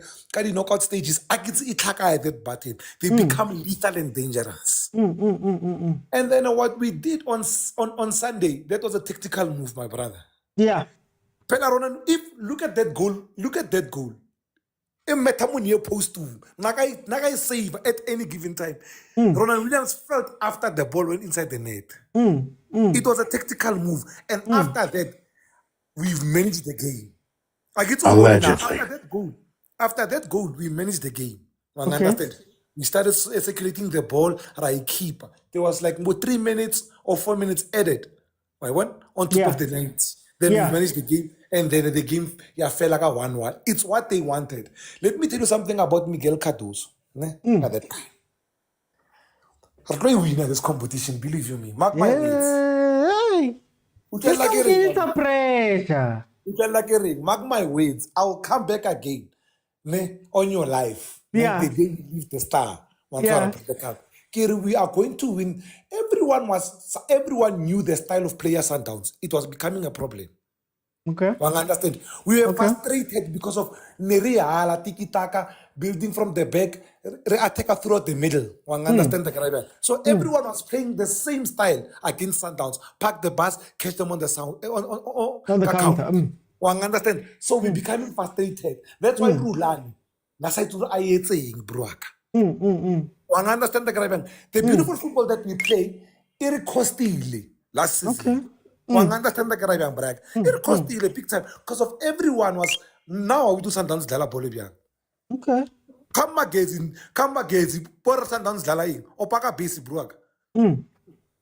knockout stages. I can see that button. They become lethal and dangerous. And then what we did on Sunday, that was a tactical move, my brother. Yeah. If look at that goal. Post to Nagai save at any given time. Ronald Williams felt after the ball went inside the net. It was a tactical move, and after that, we've managed the game. I get to after that goal, we managed the game. Understand? We started circulating the ball, right keeper. There was like 3 minutes or 4 minutes added. I went on top of the night. Then we managed the game, and then the game fell like a 1-1. It's what they wanted. Let me tell you something about Miguel Cardoso. That guy. I'm going to win this competition, believe you me. Mark my words. Mark my words. I'll come back again on your life. The day you leave the star. We are going to win. Everyone knew the style of player Sundowns. It was becoming a problem. One understand? We were frustrated because of Nerea, Tiki Taka, building from the back, attacker throughout the middle. One understand the Caribbean. So everyone was playing the same style against Sundowns. Park the bus, catch them on the sound on the counter. One understand? So we becoming frustrated. That's why rulani. Nasaitu ayetseng bruaka. One understand the Caribbean. The beautiful football that we play, it costly last season. One understand the Caribbean brag. It costly big time because of everyone was now we do Sundowns dala Bolivia. Come magazine, por Sundowns dala in. Opaka base bruaka.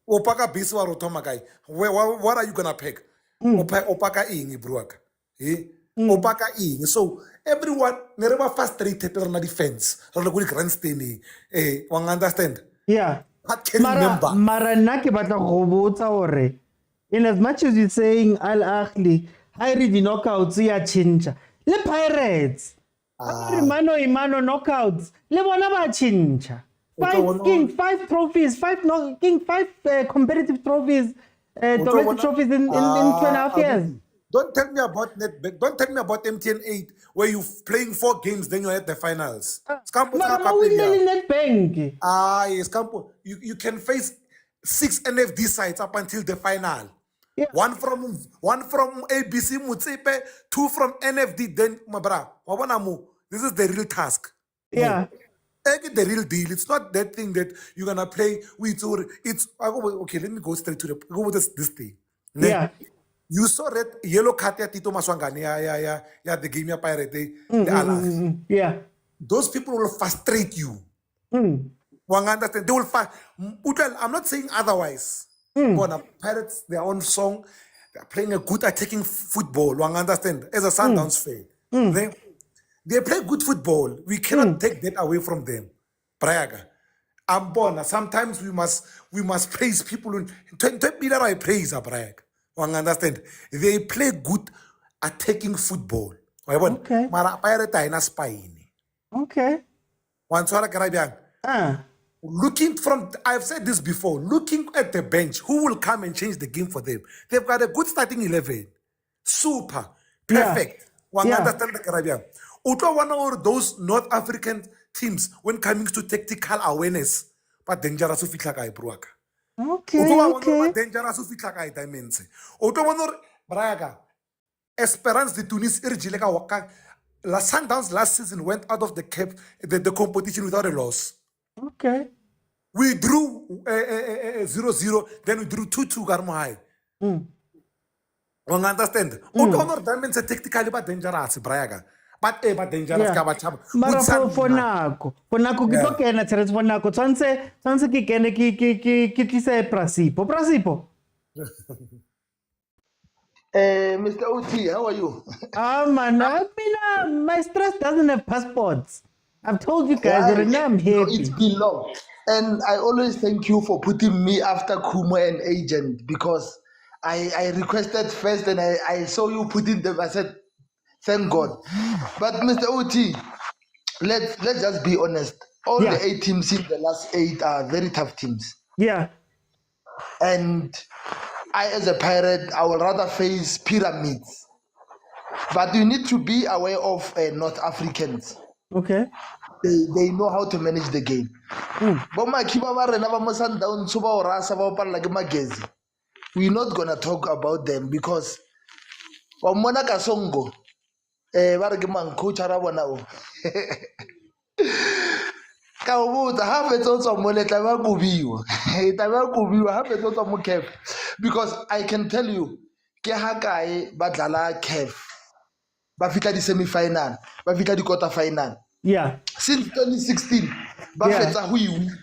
Opaka base wa rotoma guy. What are you gonna pick? Opaka in bruaka. Opaka in. So everyone never frustrated on the defense. One understand? Yeah. I can remember. Maranaki batla robota ore. In as much as you're saying Al Ahly, I read the knockouts ya chincha. Le Pirates. Mano knockouts. Le wanaba chincha. Five trophies, five competitive trophies, domestic trophies in 2.5 years. Don't tell me about Nedbank. Don't tell me about MTN 8 where you playing 4 games, then you're at the finals. Nedbank. Yes, Campo. You can face 6 NFD sites up until the final. One from ABC Motsepe, 2 from NFD. Then this is the real task. The real deal. It's not that thing that you're gonna play with. It's okay. Let me go straight to this thing. You saw red yellow card ya Tito Maswangane ya the game ya Pirate the those people will frustrate you. One understand? They will I'm not saying otherwise. Pirates, their own song, they're playing a good attacking football. One understand? As a Sundowns fan, they play good football. We cannot take that away from them. Braga. I'm born. Sometimes we must praise people. I praise Braga. One understand? They play good attacking football. Okay. Okay. Looking from, I've said this before, looking at the bench, who will come and change the game for them? They've got a good starting 11. Super. Perfect. One understand the Caribbean. One of those North African teams when coming to tactical awareness, but dangerous to fit like Bruaka. Okay. Dangerous to fit like dimension. Braga. Esperance de Tunis irjilega waka. La Sundowns last season went out of the competition without a loss. Okay. We drew 0-0, then we drew 2-2 Garmohai. You understand? Honor dimension technically but dangerous, Braga. But dangerous kabachab. Mara for nako ke tlo kena tsheretso for nako tshwantse ke kene ke tlise prasipo Mr. OT, how are you? Man, I mean, my stress doesn't have passports. I've told you guys that now I'm happy. No, it's been long. And I always thank you for putting me after Kumo and Agent because I requested first and I saw you putting them. I said, thank God. But Mr. OT, let's just be honest. All the 8 teams in the last 8 are very tough teams. Yeah. And I, as a Pirate, I would rather face pyramids. But you need to be aware of North Africans. Okay. They know how to manage the game. We're not gonna talk about them because Omona Kasongo, coach because I can tell you, Kehakai Badlala Kev, Bafika the semi-final, Bafika the quarter-final. Yeah. Since 2016, Bafeta who you win.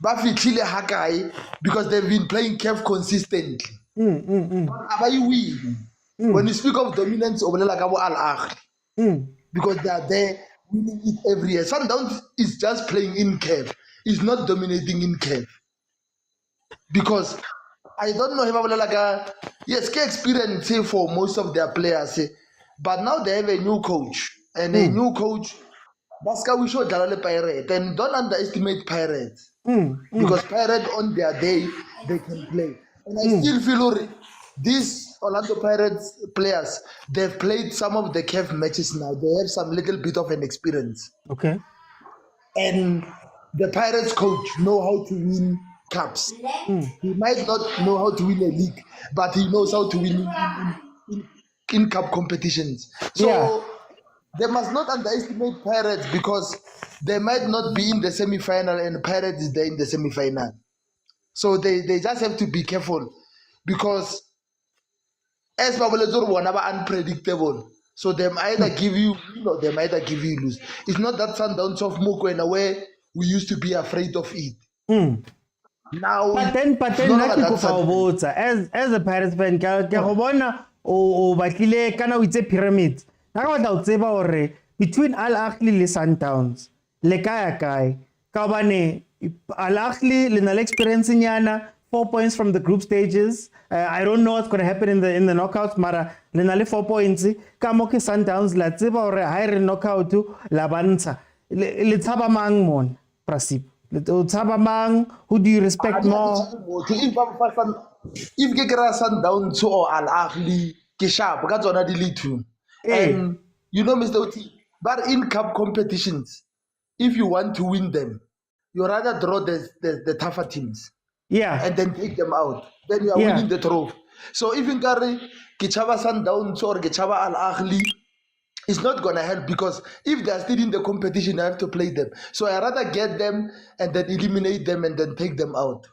Bafi Chile Hakai because they've been playing Kev consistently. But you win. When you speak of dominance of Al-Ahly, because they are there winning it every year. Sundowns is just playing in Kev. It's not dominating in Kev. Because I don't know if yes, K experience for most of their players, but now they have a new coach. And a new coach, Baska we show Jalale Pirate. And don't underestimate Pirates. Because Pirates on their day, they can play. And I still feel these Orlando Pirates players, they've played some of the CAF matches now. They have some little bit of an experience. Okay. And the Pirates coach know how to win cups. He might not know how to win a league, but he knows how to win in cup competitions. So they must not underestimate Pirates because they might not be in the semi-final and Pirates is there in the semi-final. So they just have to be careful because as Babaletor were never unpredictable. So they might either give you win or they might either give you lose. It's not that Sundowns of Mokwena where we used to be afraid of it. Now, but then as a Pirates fan, o batlile kana o itse pyramids na ka batla o tseba hore between Al-Ahly le Sundowns le kaya kai ka bane Al-Ahly le na le experience nyana 4 points from the group stages. I don't know what's going to happen in the knockouts, mara le na le 4 points ka mo ke Sundowns la tseba hore ha re knockout la bantsha le tshaba mang mon Prasip le tshaba mang, who do you respect more? If you get Sundowns or Al-Ahly, get sharp, got on a delete. And you know, Mr. Oti, but in cup competitions, if you want to win them, you rather draw the tougher teams. Yeah. And then take them out. Then you are winning the trophy. So if you carry Kichava Sundowns or Kichava Al-Ahly, it's not going to help because if they're still in the competition, I have to play them. So I rather get them and then eliminate them and then take them out.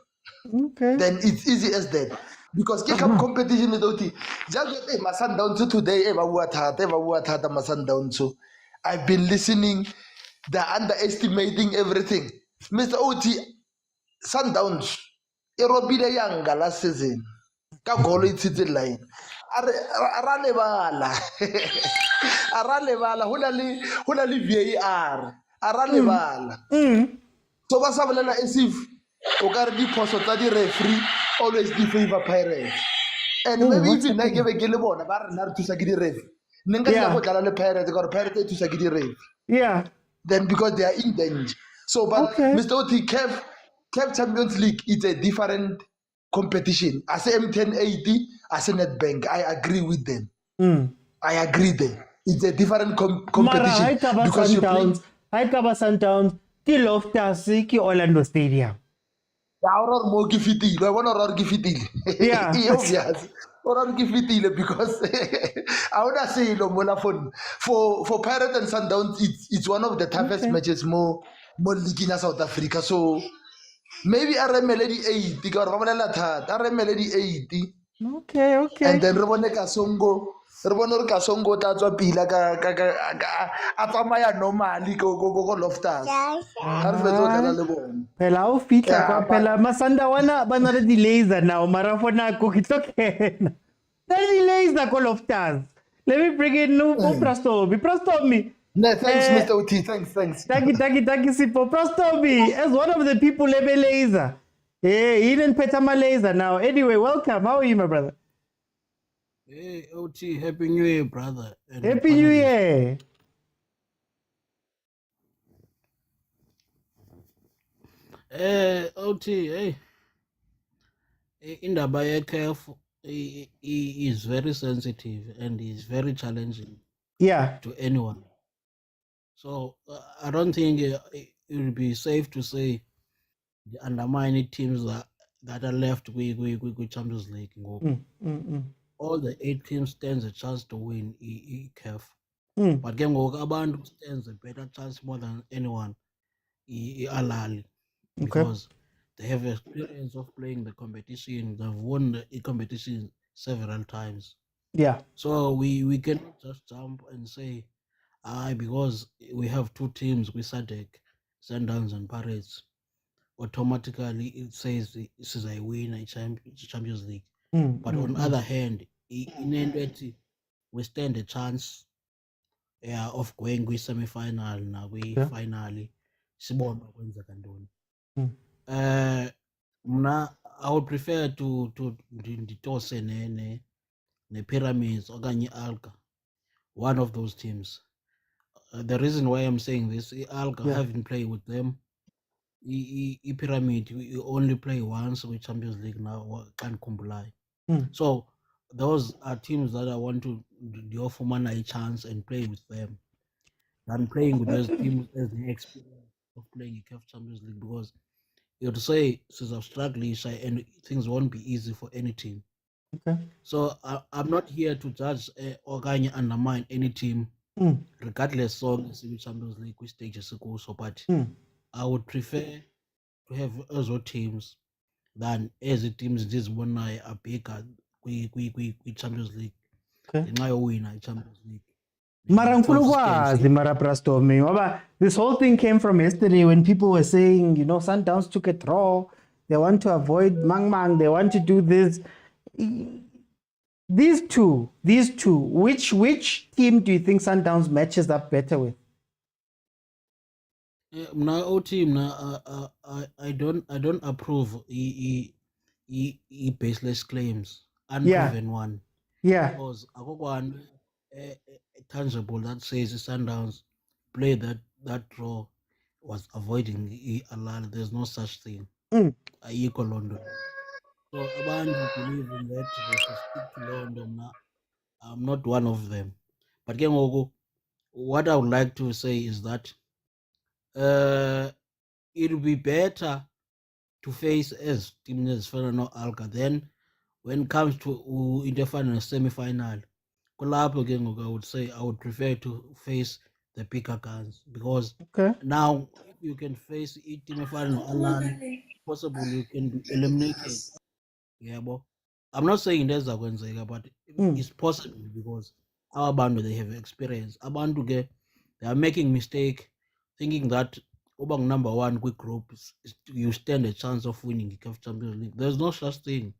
Okay. Then it's easy as that. Because kick-up competition is OT. Just get my Sundowns to today, my Sundowns. I've been listening, they're underestimating everything. Mr. OT, Sundowns, Erobile Yanga last season. Ka goal it's the line. Aralebala. Aralebala. Hulali VAR. Aralebala. So basabelela as if Ogardi poso tadi referee always the favor Pirates. And maybe even I give a gilebon about to Sagidi ref. Ninga go dala le Pirates got Pirates to Sagidi ref. Yeah. Then because they are in danger. So but Mr. Oti CAF Champions League is a different competition. As a M1080, as a Nedbank, I agree with them. I agree there. It's a different competition. Because you play. I cover Sundowns. Ki Loftus, ki Orlando Stadium. Auror mo gifitile. I want to gifitile. Yeah. Yes. Or gifitile because I wanna say no more for Pirates and Sundowns. It's one of the toughest matches more league in South Africa. So maybe I melody 80. Because I melody 80. Okay. And then Robone Kasongo tatswa pila ka atsamaya normally go Loftus. Ha re fetso kana le bona. Phela o fitla kwa phela Masanda wana ba na le delays now mara for nako ke tlokena. Danny Laser Call of Stars. Let me bring in Prastomi. Prastomi. No, thanks, Mr. OT. Thanks. Taki Sipo. Prastomi. As one of the people, Lebe Laser. Yeah, he didn't pet my laser now. Anyway, welcome. How are you, my brother? Hey, OT, Happy New Year, brother. And Happy New Year. OT, hey. Indaba ye-CAF is very sensitive and is very challenging. Yeah. To anyone. So I don't think it will be safe to say the undermining teams that are left with Champions League. All the 8 teams stands a chance to win CAF. But again, abantu stands a better chance more than anyone. Ahly, because they have experience of playing the competition. They've won the competition several times. Yeah. So we cannot just jump and say, because we have 2 teams, we Sadek, Sundowns and Pirates, automatically it says this is a win a Champions League. But on the other hand, we stand a chance of going with semi-final now we finally sibona kwenzeka ntoni. I would prefer to nditose ne Pyramids okanye Alga, one of those teams. The reason why I'm saying this, Alga haven't played with them. Pyramid, we only play once with Champions League now, can't comply. So those are teams that I want to offer man a chance and play with them. I'm playing with those teams as the experience of playing a CAF Champions League, because you would say since I've struggled and things won't be easy for any team. Okay. So I'm not here to judge or undermine any team, regardless of the Champions League which stage is so. But I would prefer to have other teams than as teams this one are bigger with Champions League. Okay. Now win Champions League. Mara Prastomi. This whole thing came from yesterday when people were saying, Sundowns took a draw. They want to avoid Mang. They want to do this. These two. Which team do you think Sundowns matches up better with? Now, team, I don't approve baseless claims, unproven one. Yeah. Because I got one tangible that says the Sundowns play that draw was avoiding Ahly. There's no such thing. Equal London. So abantu who believe in that they should stick to London. I'm not one of them. But what I would like to say is that it'll be better to face as teams as Fernando Alga. Then when it comes to interfinal semi-final, I would say I would prefer to face the bigger guns, because now if you can face team final Ahly, possible you can be eliminated. Yeah, but I'm not saying there's a Wednesday, but it's possible because our band they have experience. Our band they are making mistake, thinking that obang number 1 quick group you stand a chance of winning the CAF Champions League. There's no such thing.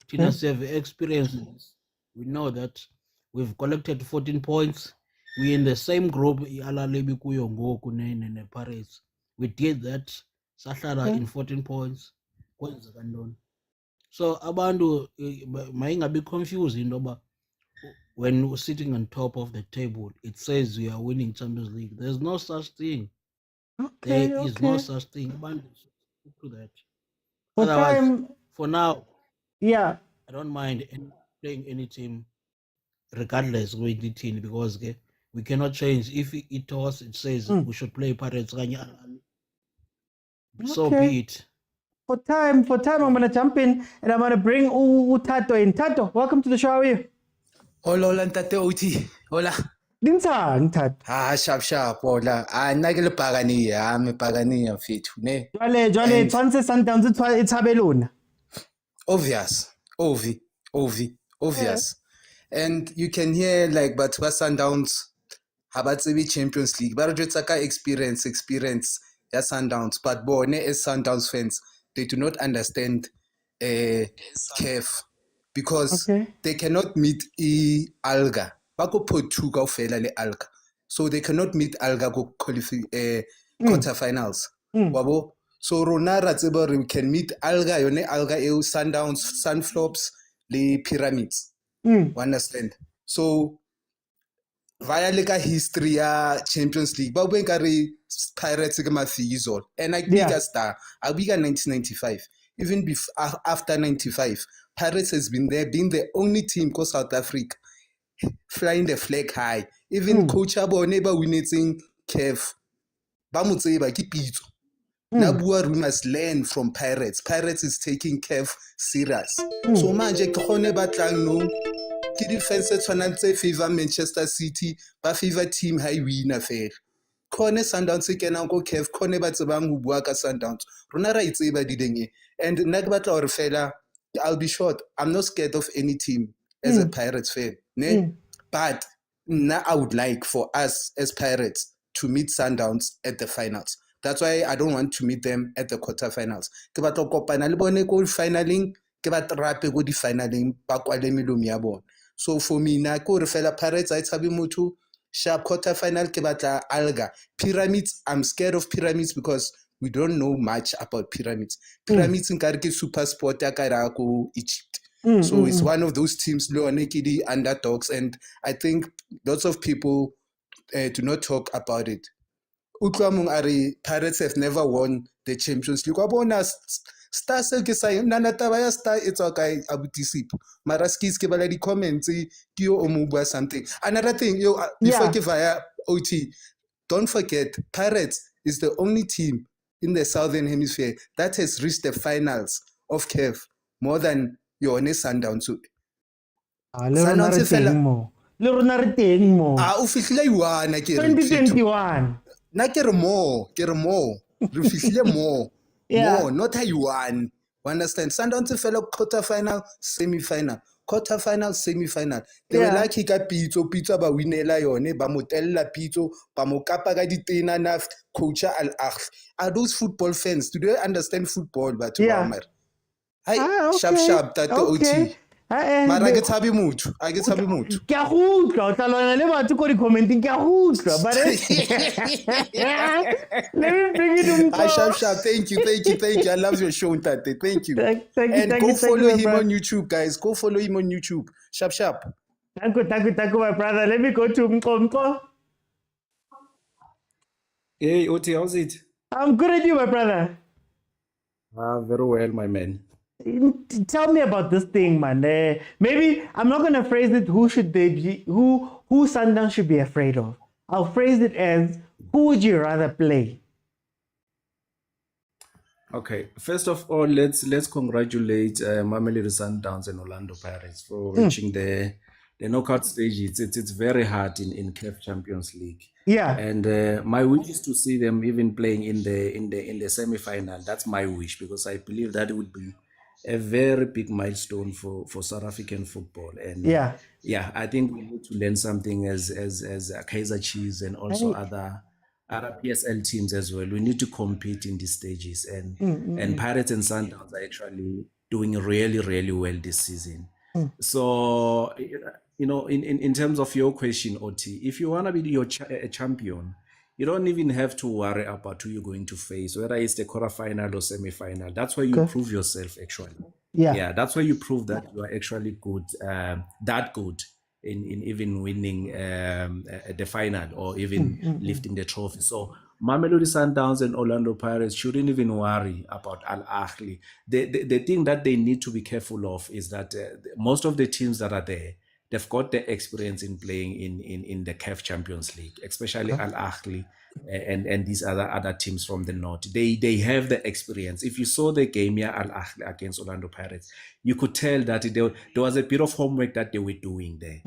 Tinas have experience. We know that we've collected 14 points. We're in the same group. Pirates. We did that. Sahlala in 14 points. So abantu might be confusing, but when we're sitting on top of the table, it says we are winning Champions League. There's no such thing. There is no such thing. To that. Otherwise, for now, I don't mind playing any team, regardless of the team, because we cannot change. If it says we should play Pirates, so be it. For time, I'm going to jump in and I'm going to bring Tato in. Tato, welcome to the show. How are you? Hola, Tate OT. Hola. Dintsang, Tat. Sharp. Hola. Nagel Pagania, me Pagania fit. Jole, Twanse Sundowns, it's Habelun. Obvious. Obvious. And you can hear but Sundowns, Habatsebi Champions League. But just experience, Sundowns. But as Sundowns fans, they do not understand CAF, because they cannot meet Alga. Bako put two go fail Alga. So they cannot meet Alga go qualify quarterfinals. Wabo. So Rona Ratzeba we can meet Alga, yone Alga EU Sundowns, Sunflops, the Pyramids. Understand? So via like a history Champions League, but when carry Pirates Fizzle, and I big a star, I big 1995. Even after 95, Pirates has been there, being the only team called South Africa flying the flag high. Even Coach Abo never winning CAF. Bamutseba ki Pitso. Nabua we must learn from Pirates. Pirates is taking CAF serious. So manje khone batlang no ke defense tshwanantse favor Manchester City, ba favor team high winner fair. Khone Sundowns ke kenang go CAF khone ba tsebang ho bua ka Sundowns. Rona ra itseba didenge. And nna ke batla hore fela I'll be short. I'm not scared of any team as a Pirates fan. Ne? But now I would like for us as Pirates to meet Sundowns at the finals. That's why I don't want to meet them at the quarterfinals. Ke batla kopana le bone ko finaling, ke batla rape go di finaling ba kwale melomi ya bona. So for me na ko re fela Pirates I tsabe motho sharp quarterfinal ke batla Alga. Pyramids, I'm scared of Pyramids because we don't know much about Pyramids. Pyramids nkare ke super sport ya ka ra ko Egypt. So it's one of those teams the underdogs, and I think lots of people do not talk about it. Utlwamong are Pirates have never won the Champions League. Wabona star se ke sa nana taba ya star it's okay abutisip. Maraskis ke bala di comments ke yo omubwa something. Another thing before ke via OT, don't forget Pirates is the only team in the Southern Hemisphere that has reached the finals of CAF more than your Sundowns. Sundowns fela le rona re teng mo o fihlile iwana ke 2021 na ke re mo re fihlile mo more not a yuan. Understand? Sundowns fela quarter final semi final they were lucky ka Pitso ba winela yone ba motella Pitso ba mo kapa ka ditena na coach Al Ahly. Are those football fans? Do they understand football but Hi, sharp that OT. Mara ke tsabe motho, a ke tsabe motho. Ke a go utlwa o tla lwana le batho ko di commenting ke a go utlwa but let me bring it on. Sharp, thank you. I love your show Ntate. Thank you. And go follow him on YouTube guys. Go follow him on YouTube. Sharp. Thank you my brother. Let me go to Mkomko. Hey Oti, how's it? I'm good at you my brother. Very well my man. Tell me about this thing, man. Maybe I'm not gonna phrase it. Who should they be? Who Sundowns should be afraid of? I'll phrase it as who would you rather play? Okay. First of all, let's congratulate Mamelodi Sundowns and Orlando Pirates for reaching the knockout stage. It's very hard in CAF Champions League. Yeah. And my wish is to see them even playing in the semi-final. That's my wish because I believe that it would be a very big milestone for South African football. And I think we need to learn something as Kaizer Chiefs and also other PSL teams as well. We need to compete in these stages, and Pirates and Sundowns are actually doing really, really well this season. So, in terms of your question, Oti, if you want to be a champion, you don't even have to worry about who you're going to face, whether it's the quarterfinal or semi-final. That's where you prove yourself, actually. Yeah, that's where you prove that you are actually good, that good in even winning the final or even lifting the trophy. So Mamelodi Sundowns and Orlando Pirates shouldn't even worry about Al Ahly. The thing that they need to be careful of is that most of the teams that are there, they've got the experience in playing in the CAF Champions League, especially Al Ahly and these other teams from the north. They have the experience. If you saw the game here, Al Ahly against Orlando Pirates, you could tell that there was a bit of homework that they were doing there.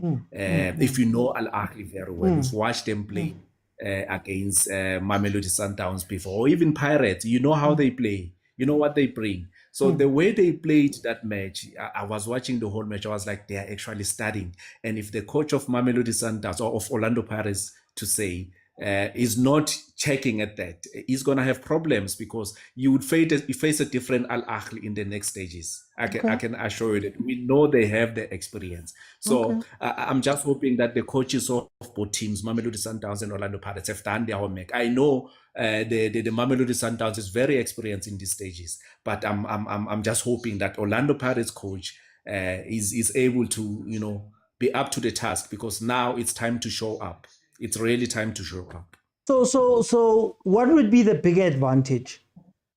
If you know Al Ahly very well, you've watched them play against Mamelodi Sundowns before, or even Pirates, you know how they play, you know what they bring. So the way they played that match, I was watching the whole match. I was like, they are actually studying. And if the coach of Mamelodi Sundowns or of Orlando Pirates to say is not checking at that, he's going to have problems because you would face a different Al Ahly in the next stages. I can assure you that we know they have the experience. So I'm just hoping that the coaches of both teams, Mamelodi Sundowns and Orlando Pirates, have done their homework. I know the Mamelodi Sundowns is very experienced in these stages, but I'm just hoping that Orlando Pirates coach is able to be up to the task, because now it's time to show up. It's really time to show up. So what would be the bigger advantage?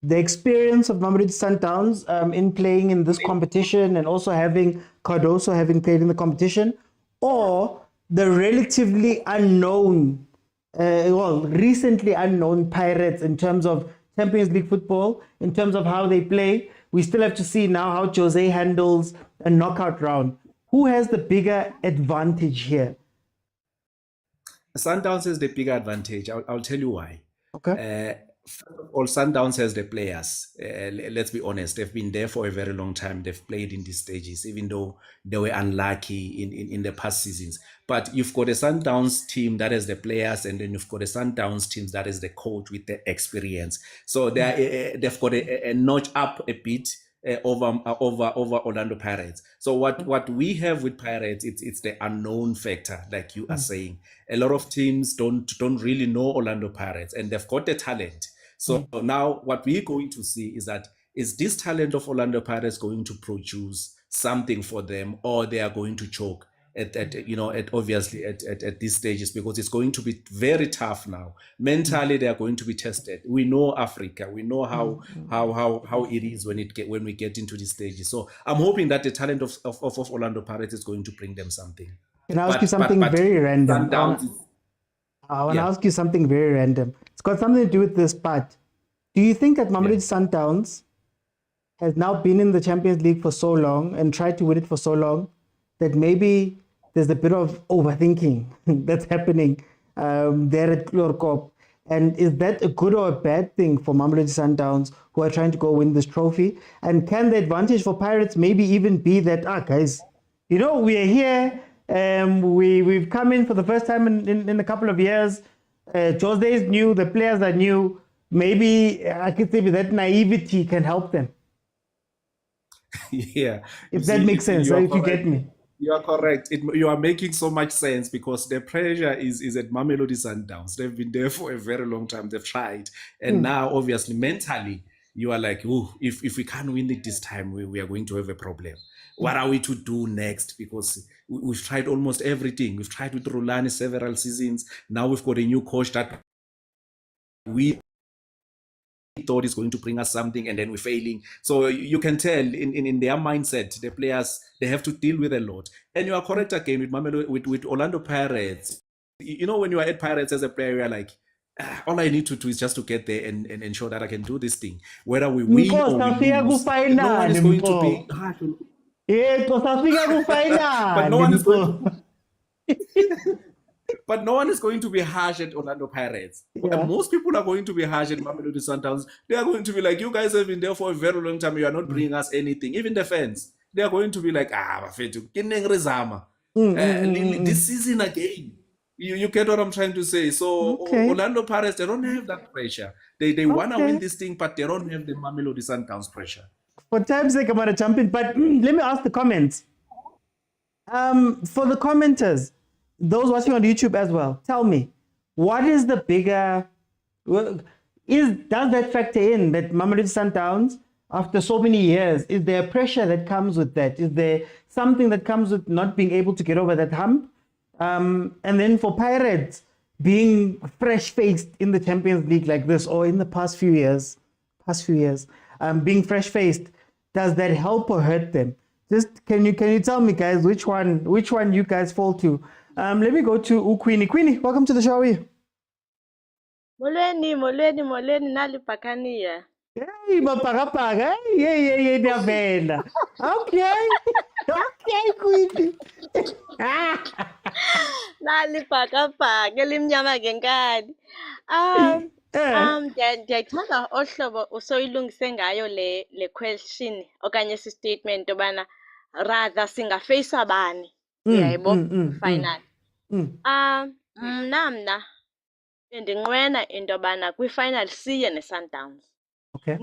The experience of Mamelodi Sundowns in playing in this competition, and also having Cardoso having played in the competition, or the relatively unknown, recently unknown Pirates in terms of Champions League football, in terms of how they play? We still have to see now how Jose handles a knockout round. Who has the bigger advantage here? Sundowns has the bigger advantage. I'll tell you why. Okay. First of all, Sundowns has the players. Let's be honest, they've been there for a very long time. They've played in these stages, even though they were unlucky in the past seasons. But you've got a Sundowns team that has the players, and then you've got a Sundowns team that is the coach with the experience. So they've got a notch up a bit over Orlando Pirates. So what we have with Pirates, it's the unknown factor, like you are saying. A lot of teams don't really know Orlando Pirates, and they've got the talent. So now what we're going to see is this talent of Orlando Pirates going to produce something for them, or they are going to choke at these stages, because it's going to be very tough now. Mentally, they are going to be tested. We know Africa. We know how it is when we get into these stages. So I'm hoping that the talent of Orlando Pirates is going to bring them something. Can I ask you something very random? I want to ask you something very random. It's got something to do with this, but do you think that Mamelodi Sundowns has now been in the Champions League for so long and tried to win it for so long that maybe there's a bit of overthinking that's happening there at Klorkop? And is that a good or a bad thing for Mamelodi Sundowns, who are trying to go win this trophy? And can the advantage for Pirates maybe even be that, guys, we are here, we've come in for the first time in a couple of years. Jose is new, the players are new. Maybe I could say that naivety can help them. Yeah. If that makes sense, or if you get me. You are correct. You are making so much sense, because the pressure is at Mamelodi Sundowns. They've been there for a very long time. They've tried. And now, obviously, mentally, you are like, if we can't win it this time, we are going to have a problem. What are we to do next? Because we've tried almost everything. We've tried with Rulani several seasons. Now we've got a new coach that we thought is going to bring us something, and then we're failing. So you can tell in their mindset, the players, they have to deal with a lot. And you are correct again with Orlando Pirates. When you are at Pirates as a player, you're like, all I need to do is just to get there and ensure that I can do this thing. Whether we win or we lose, no one is going to be harsh. But no one is going to be harsh at Orlando Pirates. Yeah. Most people are going to be harsh at Mamelodi Sundowns. They are going to be like, you guys have been there for a very long time. You are not bringing us anything. Even the fans, they are going to be like, bafethu, this season again. You get what I'm trying to say? So Orlando Pirates, they don't have that pressure. They want to win this thing, but they don't have the Mamelodi Sundowns pressure. For time's sake, I'm going to jump in, but let me ask the comments. For the commenters, those watching on YouTube as well, tell me, what is the bigger, does that factor in that Mamelodi Sundowns, after so many years, is there pressure that comes with that? Is there something that comes with not being able to get over that hump? And then for Pirates, being fresh-faced in the Champions League like this, or in the past few years, being fresh-faced, does that help or hurt them? Just can you tell me, guys, which one you guys fall to? Let me go to Queenie. Queenie, welcome to the show. How are you? Molweni, nalipakania. Hey, mapagapaga. Yeah, Diabella. Okay, Queenie. Nalipakapaka, elimnyama ngenkani. Ndiyathanda ohlobo usoyilungise ngayo le question okanye si statement obana rather singafeyisa bani uyayibona final. Mna bendinqwena into yobana kwi-final siye ne-Sundowns. Okay.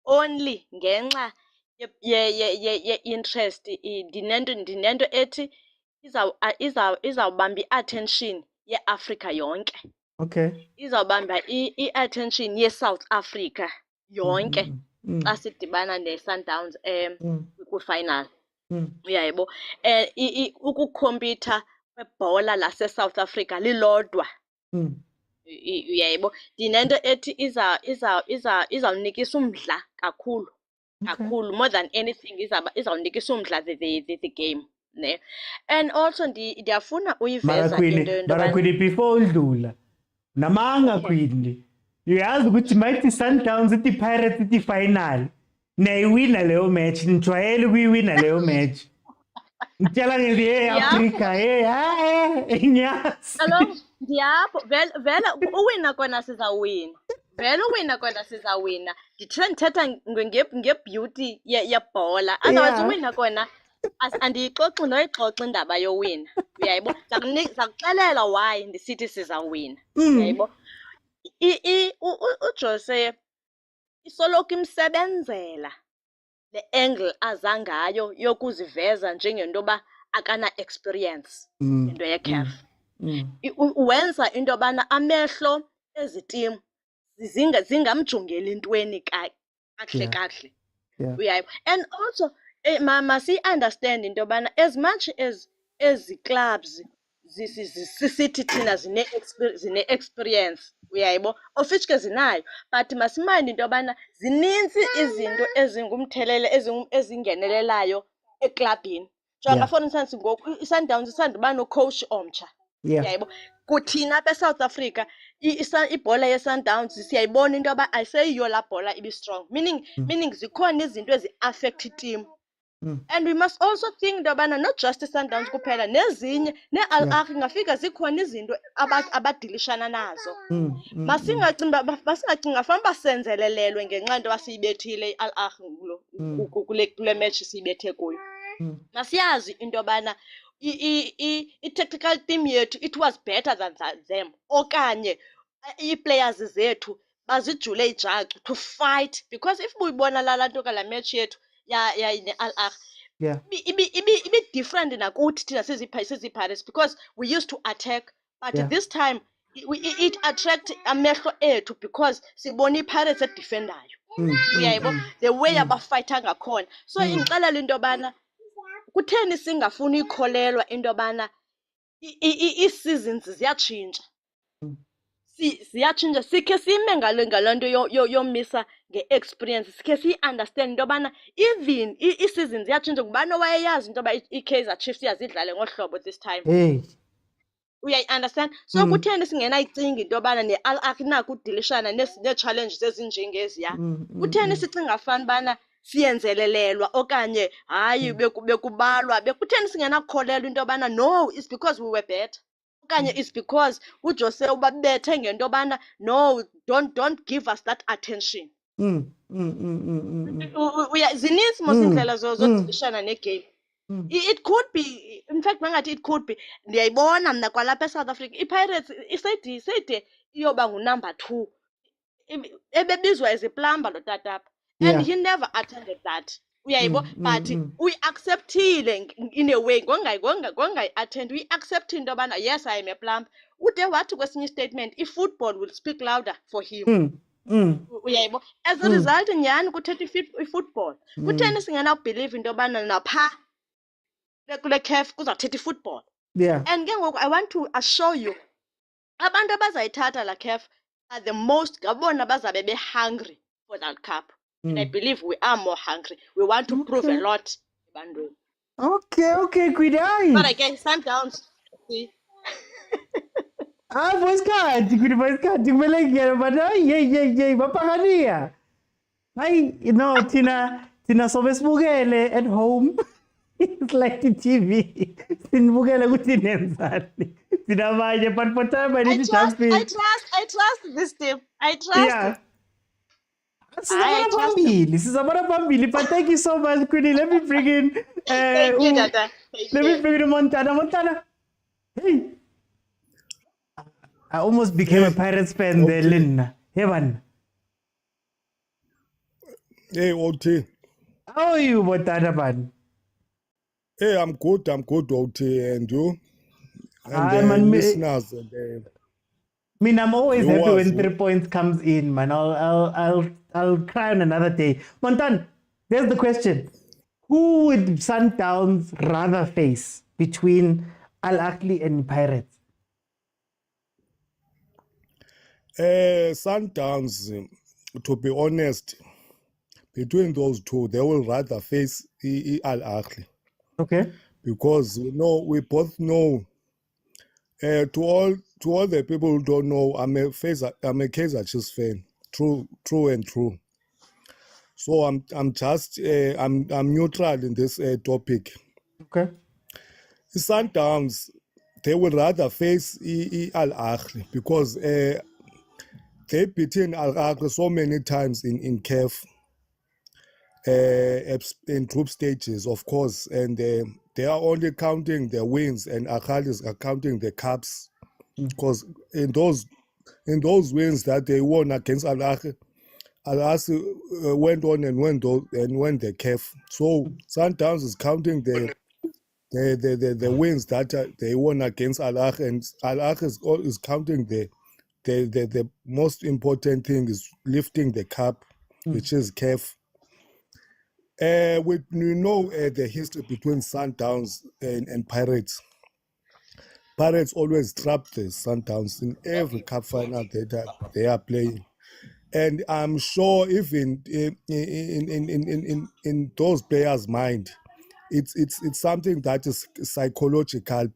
Only ngenxa ye-interest, ndinento ethi izawubamba i-attention ye-Afrika yonke. Okay. Izawubamba i-attention ye-South Africa yonke xa sidibana ne-Sundowns kwi-final. Uyayebo? Ukukhompyutha kwebhola lase-South Africa lilodwa. Uyayebo? Ndinento ethi izawunikisa umdla kakhulu. Kakhulu, more than anything izawunikisa umdla the game. Ne? And also ndiyafuna uyiveza Mara Queen before udlula. Namanga Queen. Uyazi ukuthi mighty Sundowns ithi Pirates ithi final. Nayiwina leyo match, nijwayele ukuyiwina leyo match. Ngitshela ngithi Africa inyasi. Hello, ndiyapho vele uwina kona sizawina. Vele uwina kona sizawina. Ndithetha nge-beauty yebhola. Otherwise uwina kona andiyixoxi noyixoxa indaba yowina. Uyayibo? Zakuxelela why ndisithi sizawina. Uyayibo? uJose isoloko imsebenzela le angle azangayo yokuziveza njengento yoba akana experience into ye-CAF. Wenza into yobana amehlo ezi team zingamjongeli intweni kakuhle. Uyayibo? And also masi-understand into yobana as much as ezi clubs sisithi thina zine-experience, uyayibo, of which ke zinayo, but masimande into yobana zininzi izinto ezingumthelele ezingenelelayo eklabhini. Jonga for instance ngoku i-Sundowns isanduba nocoach omtsha. Uyayibo? Kuthina apha eSouth Africa ibhola ye-Sundowns siyayibona into yoba ayiseyiyo laa bhola ibi-strong, meaning zikhona izinto ezi-affect i-team. And we must also think into yobana not just i-Sundowns kuphela, nezinye ne-Ahly ngafika zikhona izinto abadilishana nazo. Masingacinga fanuba senzelelelwe ngenxa nto basiyibethile i-Ahly kule match siyibethe kuyo. Masiyazi into yobana i-technical team yethu it was better than them, okanye ii-players zethu bazijule ijacu to fight, because if buyibona laa nto kala match yethu ne-Al-Ahly ibi-different nakuthi thina sizi-Pirates, because we used to attack, but this time it attract amehlo ethu because sibona i-Pirates edefendayo. Uyayibo? The way abafayitha ngakhona. So indixelela into yobana kutheni singafuni ukholelwa into yobana ii-seasons ziyatshintsha. Ziyatshintsha, sikhe sime ngaloo nto yomisa nge-experience, sikhe siyi-understand into yobana even ii-seasons ziyatshintsha. Ngubani owayeyazi into yoba i-Kaizer Chiefs iyazidlale ngohlobo this time? Uyayi-understand? So kutheni singenayicinga into yobana ne-Al-Ahly inako udilishana nee-challenges ezinjengeziya? Kutheni sicinga fanubana siyenzelelelwa okanye hayi bekubalwa? Kutheni singenakukholelwa into yobana no, it's because we were better, okanye it's because uJose ubabethe ngento yobana no, don't give us that attention. Zininzi mos iindlela zodilishana negame. It could be, in fact mangathi it could be, ndiyayibona mna kwalapha eSouth Africa i-Pirates isayide iyoba ngu-number 2, ebebizwa as iplumber lo tatapha, and he never attended that. Uyayibo? But uyi-acceptile in a way, ngongayi-attend uyi-accepte into yobana yes, I am a plumber. Ude wathi kwesinye statement i-football will speak louder for him. Uyayibo? As a result nyhani kuthetha i-football. Kutheni singenawubhelieve into yobana napha kule CAF kuzawuthetha i-football? And ke ngoku I want to assure you, abantu abazayithatha la CAF are the most, ngabona bazabe be-hungry for that cup. And I believe we are more hungry. We want to prove a lot. Okay, Queen. But again, Sundowns. See. Voice card, kumele but yay, bapakania. Tina sobesbukele at home. It's like the TV. Sinbukele ukuthi nenzani. Tina manje, but for time I need to transfer. I trust this team. I trust. Sizabona phambili, but thank you so much, Queenie. Let me bring in thank you, Dada. Let me bring in Montana. Hey. I almost became a Pirates fan there, Lynn. Heaven. Hey, OT. How are you, Motadaban? Hey, I'm good, OT, and you? And Hi, the man. listeners and I'm always happy viewers. when 3 points comes in, man. I'll cry on another day. Montan, there's the question. Who would Sundowns rather face between Al Ahly and Pirates? Sundowns, to be honest, between those two, they will rather face Al Ahly. Okay. Because we both know. To all the people who don't know, I'm a Kaizer Chiefs fan, true and true. So I'm just I'm neutral in this topic. Okay. The Sundowns, they would rather face Al Ahly because they've beaten Al Ahly so many times in CAF, in group stages, of course, and they are only counting their wins, and Ahly are counting the cups, because in those wins that they won against Al Ahly, went on and won the CAF. So Sundowns is counting the wins that they won against Al Ahly, and Al Ahly is counting the most important thing is lifting the cup, which is CAF. The history between Sundowns and Pirates. Pirates always trap the Sundowns in every cup final that they are playing. And I'm sure even in those players' mind, it's something that is psychological,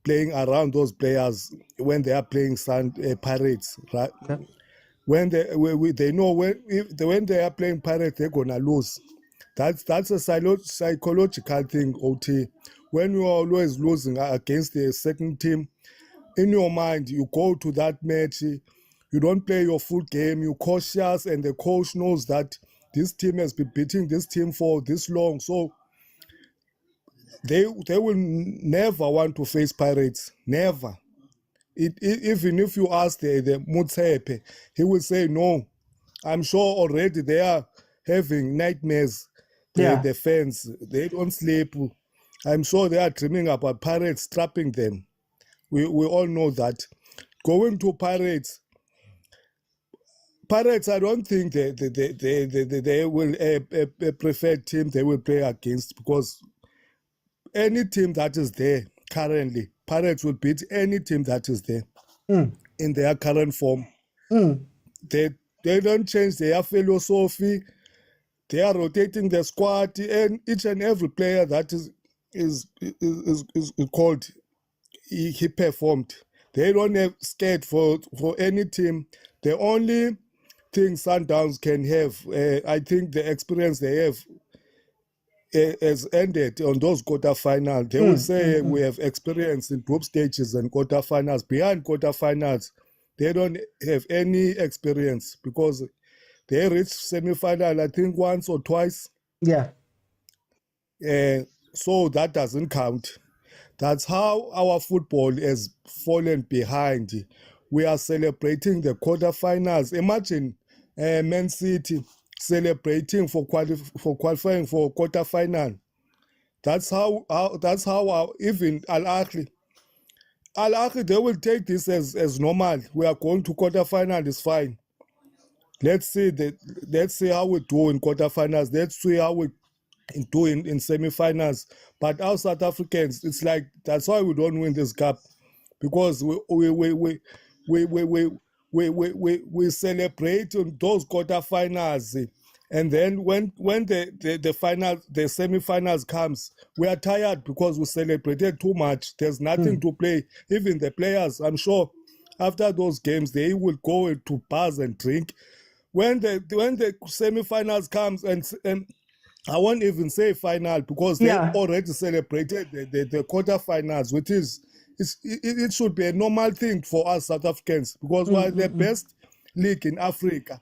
playing around those players when they are playing Pirates, right? Yeah. When they know when they are playing Pirates, they're gonna lose. That's a psychological thing, OT. When you are always losing against the second team, in your mind, you go to that match, you don't play your full game, you're cautious, and the coach knows that this team has been beating this team for this long. So they will never want to face Pirates. Never. Even if you ask the Motsepe, he will say no. I'm sure already they are having nightmares. The fans, they don't sleep. I'm sure they are dreaming about Pirates trapping them. We all know that. Going to Pirates, I don't think they will a preferred team they will play against, because any team that is there currently, Pirates will beat any team that is there in their current form. They don't change their philosophy. They are rotating the squad, and each and every player that is called, he performed. They don't have scared for any team. The only thing Sundowns can have, I think the experience they have has ended on those quarterfinals. They will say we have experience in group stages and quarterfinals. Behind quarterfinals, they don't have any experience because they reached semi-final, I think, once or twice. Yeah. So that doesn't count. That's how our football has fallen behind. We are celebrating the quarterfinals. Imagine Man City celebrating for qualifying for quarterfinal. That's how even Al Ahly, they will take this as normal. We are going to quarterfinal, it's fine. Let's see how we do in quarterfinals. Let's see how we do in semi-finals. But our South Africans, it's like that's why we don't win this cup, because we celebrate on those quarterfinals, and then when the semi-finals comes, we are tired because we celebrated too much. There's nothing to play. Even the players, I'm sure, after those games, they will go to bars and drink. When the semi-finals comes, and I won't even say final, because they already celebrated the quarterfinals, which is it should be a normal thing for us South Africans, because we're the best league in Africa.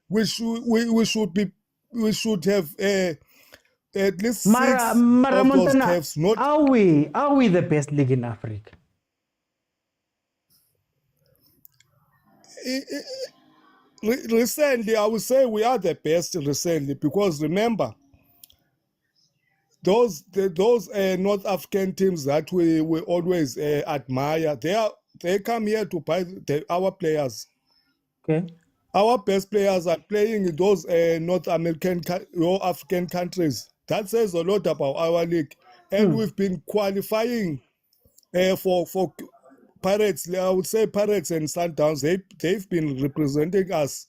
We should have at least six of those CAFs. Are we the best league in Africa? recently, I would say we are the best recently because remember, those North African teams that we always admire, they come here to buy our players. Okay. Our best players are playing in those North African countries. That says a lot about our league, and we've been qualifying for Pirates. I would say Pirates and Sundowns. They've been representing us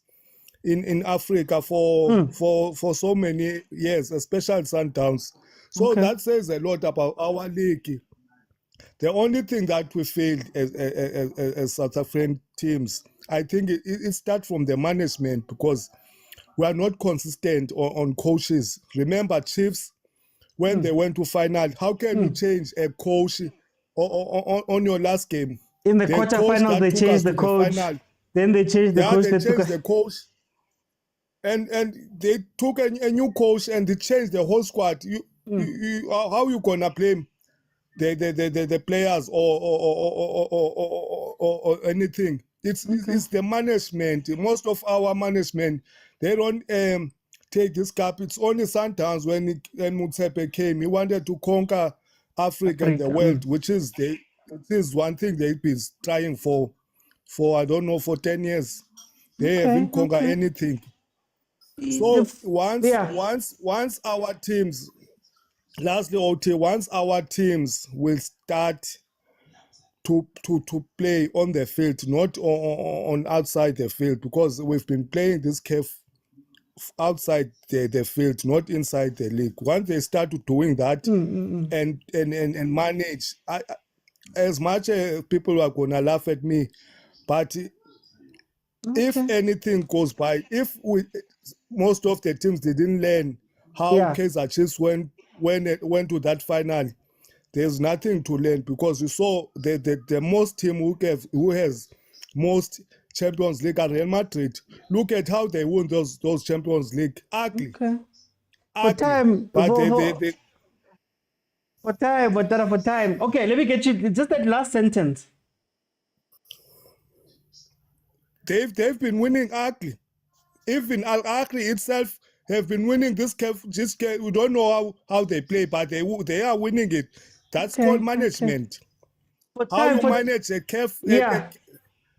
in Africa for so many years, especially Sundowns. So that says a lot about our league. The only thing that we failed as South African teams, I think it starts from the management because we are not consistent on coaches. Remember Chiefs, when they went to final, how can you change a coach on your last game? In the quarterfinals, they changed the coach. Then they changed the coach. They changed the coach. And they took a new coach and they changed the whole squad. How you gonna blame the players or anything? It's the management. Most of our management, they don't take this cup. It's only Sundowns when Motsepe came. He wanted to conquer Africa and the world, which is one thing they've been trying for I don't know, for 10 years. They haven't conquered anything. So once our teams, lastly, OT, once our teams will start to play on the field, not on outside the field, because we've been playing this CAF outside the field, not inside the league. Once they start doing that and manage, as much as people are gonna laugh at me, but if anything goes by, if most of the teams didn't learn how Kaizer Chiefs went to that final, there's nothing to learn because you saw the most team who has most Champions League are Real Madrid. Look at how they won those Champions League. Ugly. Okay. For time. Okay, let me get you just that last sentence. They've been winning ugly. Even Ahly itself have been winning this CAF. We don't know how they play, but they are winning it. That's called management. How you manage a CAF,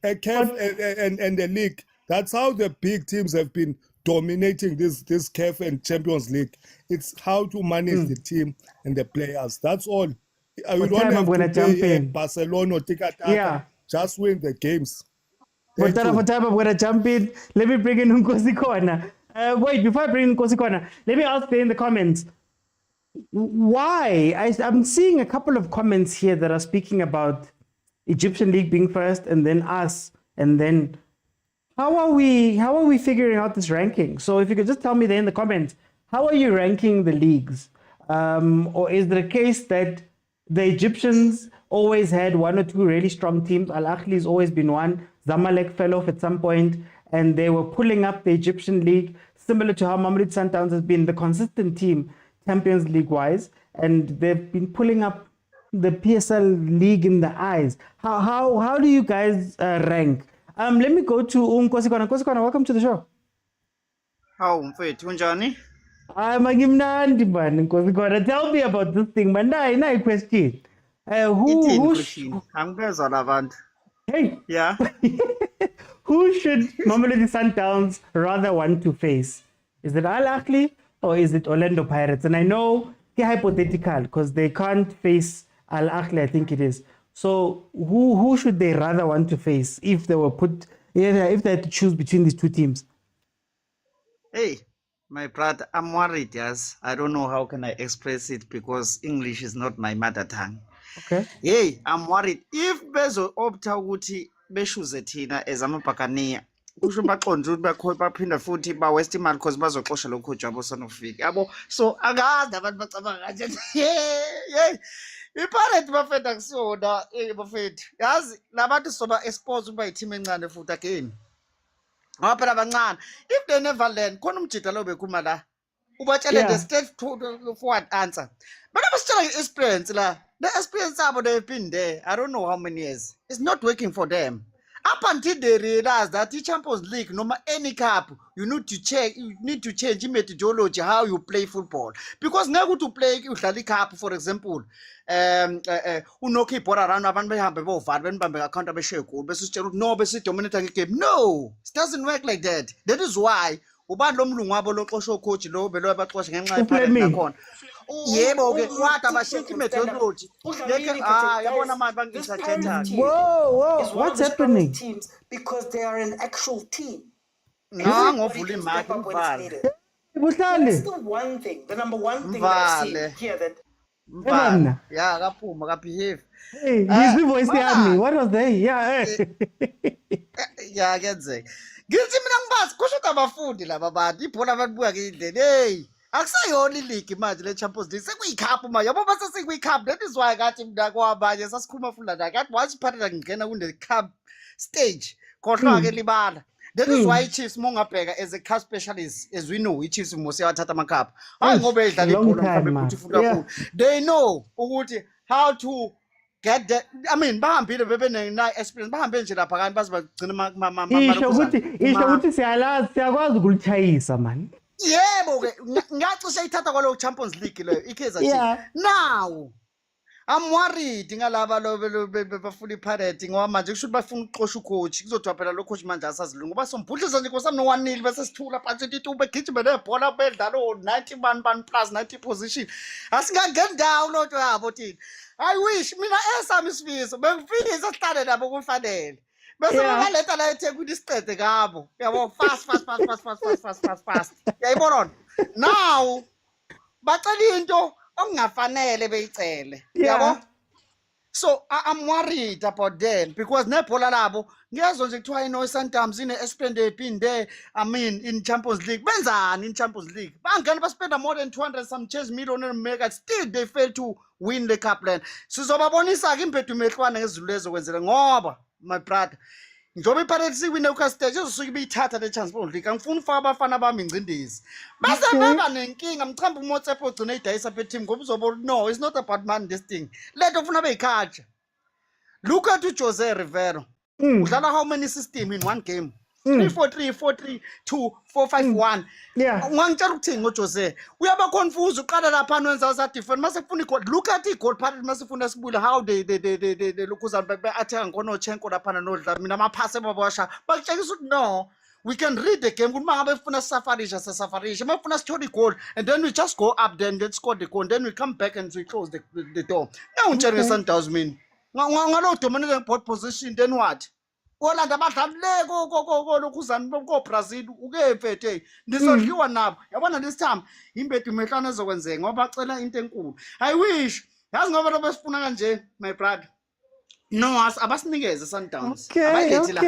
a CAF and the league. That's how the big teams have been dominating this CAF and Champions League. It's how to manage the team and the players. That's all. You don't have to play Barcelona or Tika-Taka. Just win the games. For time, I'm going to jump in. Let me bring in Nkosi Corner. Wait, before I bring in Nkosi Corner, let me ask there in the comments. Why? I'm seeing a couple of comments here that are speaking about Egyptian League being first and then us. And then how are we figuring out this ranking? So if you could just tell me there in the comments, how are you ranking the leagues? Or is there a case that the Egyptians always had one or two really strong teams? Ahly has always been one. Zamalek fell off at some point, and they were pulling up the Egyptian League, similar to how Mamelodi Sundowns has been the consistent team, Champions League-wise, and they've been pulling up the PSL League in the eyes. How do you guys rank? Let me go to Nkosi Corner. Nkosi Corner, welcome to the show. How mfethu unjani? Magimnandi man, Nkosi Corner. Tell me about this thing, man. Now question. Hey. Yeah. Who should Mamelodi Sundowns rather want to face? Is it Ahly or is it Orlando Pirates? And I know it's hypothetical because they can't face Ahly, I think it is. So who should they rather want to face if they had to choose between these two teams? Hey, my brother, I'm worried, yes. I don't know how can I express it because English is not my mother tongue. Okay. Hey, I'm worried. If bezo opta ukuthi beshuze thina as amabhakaniya kusho baqonda ukuthi baphinda futhi ba waste imali because bazoxosha lo coach wabo sonofika yabo, so akazi abantu bacabanga kanje. Hey iPirate bafethu akusona bafethu, yazi labantu soba expose ukuba i-team encane futhi again ngoba phela abancane. If they never learn khona umjida lo bekhuluma la ubatshele the straight forward answer. But I was telling you experience la. The experience abo they've been there, I don't know how many years. It's not working for them. Up until they realize that the Champions League, no matter any cup, you need to change the methodology how you play football. Because now to play the cup, for example, unoke ibhola around abantu behambe bovala benibambe account abeshiye goal bese sitshela ukuthi no bese dominate game. No, it doesn't work like that. That is why ubani lo mlungu wabo lo xosho coach lo belo abaxosha ngenxa yephakathi nakhona. Yebo ke wathi abashintshe methodology. Yabona manje bangisathetha. Whoa, what's happening? Teams because they are an actual team. No, ngovula imaki mbali. That's the one thing, the number one thing that I've seen here that Mbali. Yeah, akaphuma akabehave. Hey, his voice me. What was they? Yeah. Yeah, kenzeka. Ngithi mina ngibazi kusho ukuthi abafundi laba bantu ibhola ababuka ngendlela. Hey, akusayona ileague manje le Champions League sekuyicup manje. Yabo base sekuyicup. That is why kathi mina kwabanye sasikhuluma futhi la kathi once partner ngena ku cup stage. Khohlwa ke libala. That is why Chiefs mongabheka as a CAF specialist, as we know, Chiefs mose wathatha ama cup. Hayi ngoba edlala ibhola mhlawumbe futhi kakhulu. They know ukuthi how to get that. I mean, bahambile bebe na experience. Bahambe nje lapha kanti bazibagcina isho ukuthi siyakwazi ukulithayisa man. Yebo ke ngacishe ithatha kwalo Champions League leyo iKaizer Chiefs. Now I'm worried ngalaba lo bafuna iPirate ngoba manje kusho bafuna uqosha ucoach kuzothi phela lo coach manje asazilungu ngoba sombhudliza nje nkosami no 1-0 bese sithula phansi into begijima nebhola bedlala 90 man plus 90 position asingangeni down lo nto yabo thina. I wish mina esami isifiso bengifisa sihlale nabo kufanele bese baletha la eThekwini isiqede ngabo yabo fast yayibona now bacela into ongafanele beyicele yabo. So I'm worried about them because nebhola labo ngiyezwa nje kuthiwa ino Sundowns ine spend in there. I mean in Champions League benzani in Champions League bangena ba spend more than 200 some change million mega still they fail to win the cup land. Sizobabonisa ke impethu mehlwane ngezulu lezo kwenzele ngoba my brother njoba iPirates iwine uCastage izosuke ibiyithatha le Champions League angifuni ufaka abafana bami ingcindezi base beba nenkinga mchamba uMotsepe ogcina idayisa pe team ngoba uzobo no it's not about money this thing leto ufuna beyikhaja. Look at Jose Rivero udlala how many system in one game 3-4-3 4-3-2 4-5-1 ungangitshela ukuthini ngoJose uyaba confuse uqala lapha wenza za defense mase kufuna igoal. Look at igoal part mase kufuna sibula how they lokuza be attack ngono Chenko lapha nodla mina ama pass ebabosha bakutshengisa ukuthi no we can read the game ukuthi mangabe ufuna safarisha mafuna sithole igoal and then we just go up then let's score the goal and then we come back and we close the door. Now ungitshela ngeSundowns mina ngalo dominate board position then what Olanda badlale ko lokuzani ko Brazil ukephethe ndizodliwa nabo yabona this time imbedu mehlana ezokwenzeka ngoba bacela into enkulu. I wish yazi ngoba lo besifuna kanje my brother no abasinikeze Sundowns abayilethi la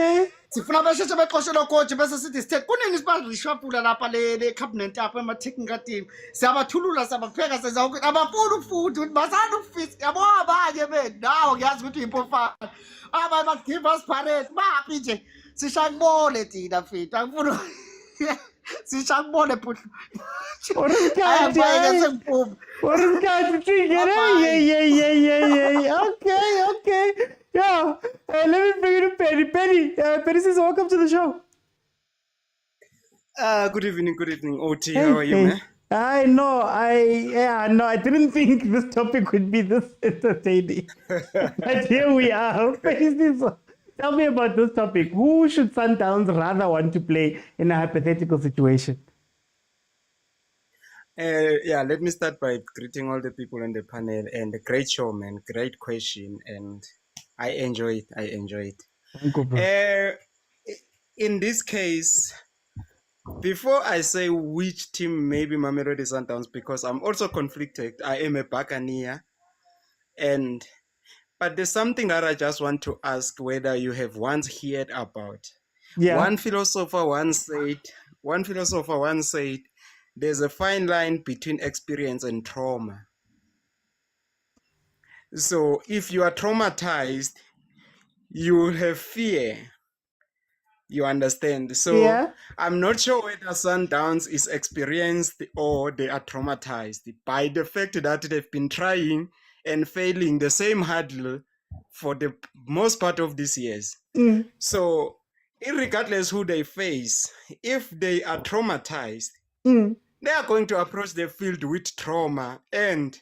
sifuna basheshe beqoshe lo coach bese sithi sithe kunini sibalishapula lapha le cabinet apha ema technical team siyabathulula sabapheka senza abafuna ukufuthi ukuthi basana ukufisa yabo abanye bendawo ngiyazi ukuthi impofana aba bagive us parade bapi nje sishakubone thina mfethu angifuna sishakubone phuthu Okay. Yeah, let me bring you to Penny. Penny says, welcome to the show. Good evening, OT. How are you, man? I know. I didn't think this topic would be this entertaining. But here we are. Tell me about this topic. Who should Sundowns rather want to play in a hypothetical situation? Let me start by greeting all the people on the panel and a great show, man. Great question, and I enjoy it. Thank you, bro. In this case, before I say which team, maybe Mamelodi Sundowns, because I'm also conflicted. I am a Buccaneer, but there's something that I just want to ask whether you have once heard about. Yeah. One philosopher once said, there's a fine line between experience and trauma. So if you are traumatized, you will have fear. You understand? So I'm not sure whether Sundowns is experienced or they are traumatized by the fact that they've been trying and failing the same hurdle for the most part of these years. So, irregardless who they face, if they are traumatized, they are going to approach the field with trauma and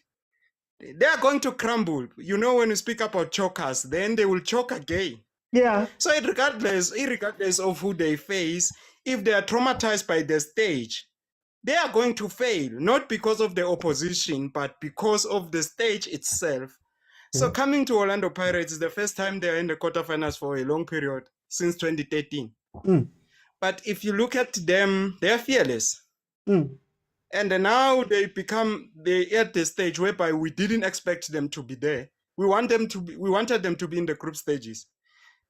they are going to crumble. You know, when you speak about chokers, then they will choke again. Yeah. So irregardless of who they face, if they are traumatized by the stage, they are going to fail, not because of the opposition, but because of the stage itself. So coming to Orlando Pirates is the first time they're in the quarterfinals for a long period since 2013. But if you look at them, they're fearless. And now they at the stage whereby we didn't expect them to be there. We wanted them to be in the group stages.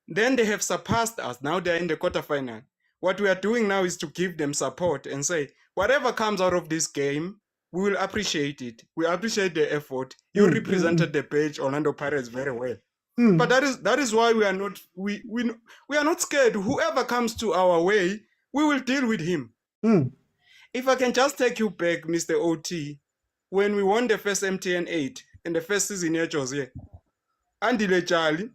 Then they have surpassed us. Now they're in the quarterfinal. What we are doing now is to give them support and say, whatever comes out of this game, we will appreciate it. We appreciate the effort. You represented the page Orlando Pirates very well. But that is why we are not scared. Whoever comes to our way, we will deal with him. If I can just take you back, Mr. OT, when we won the first MTN 8 in the first season here, Jose, Andy Lechali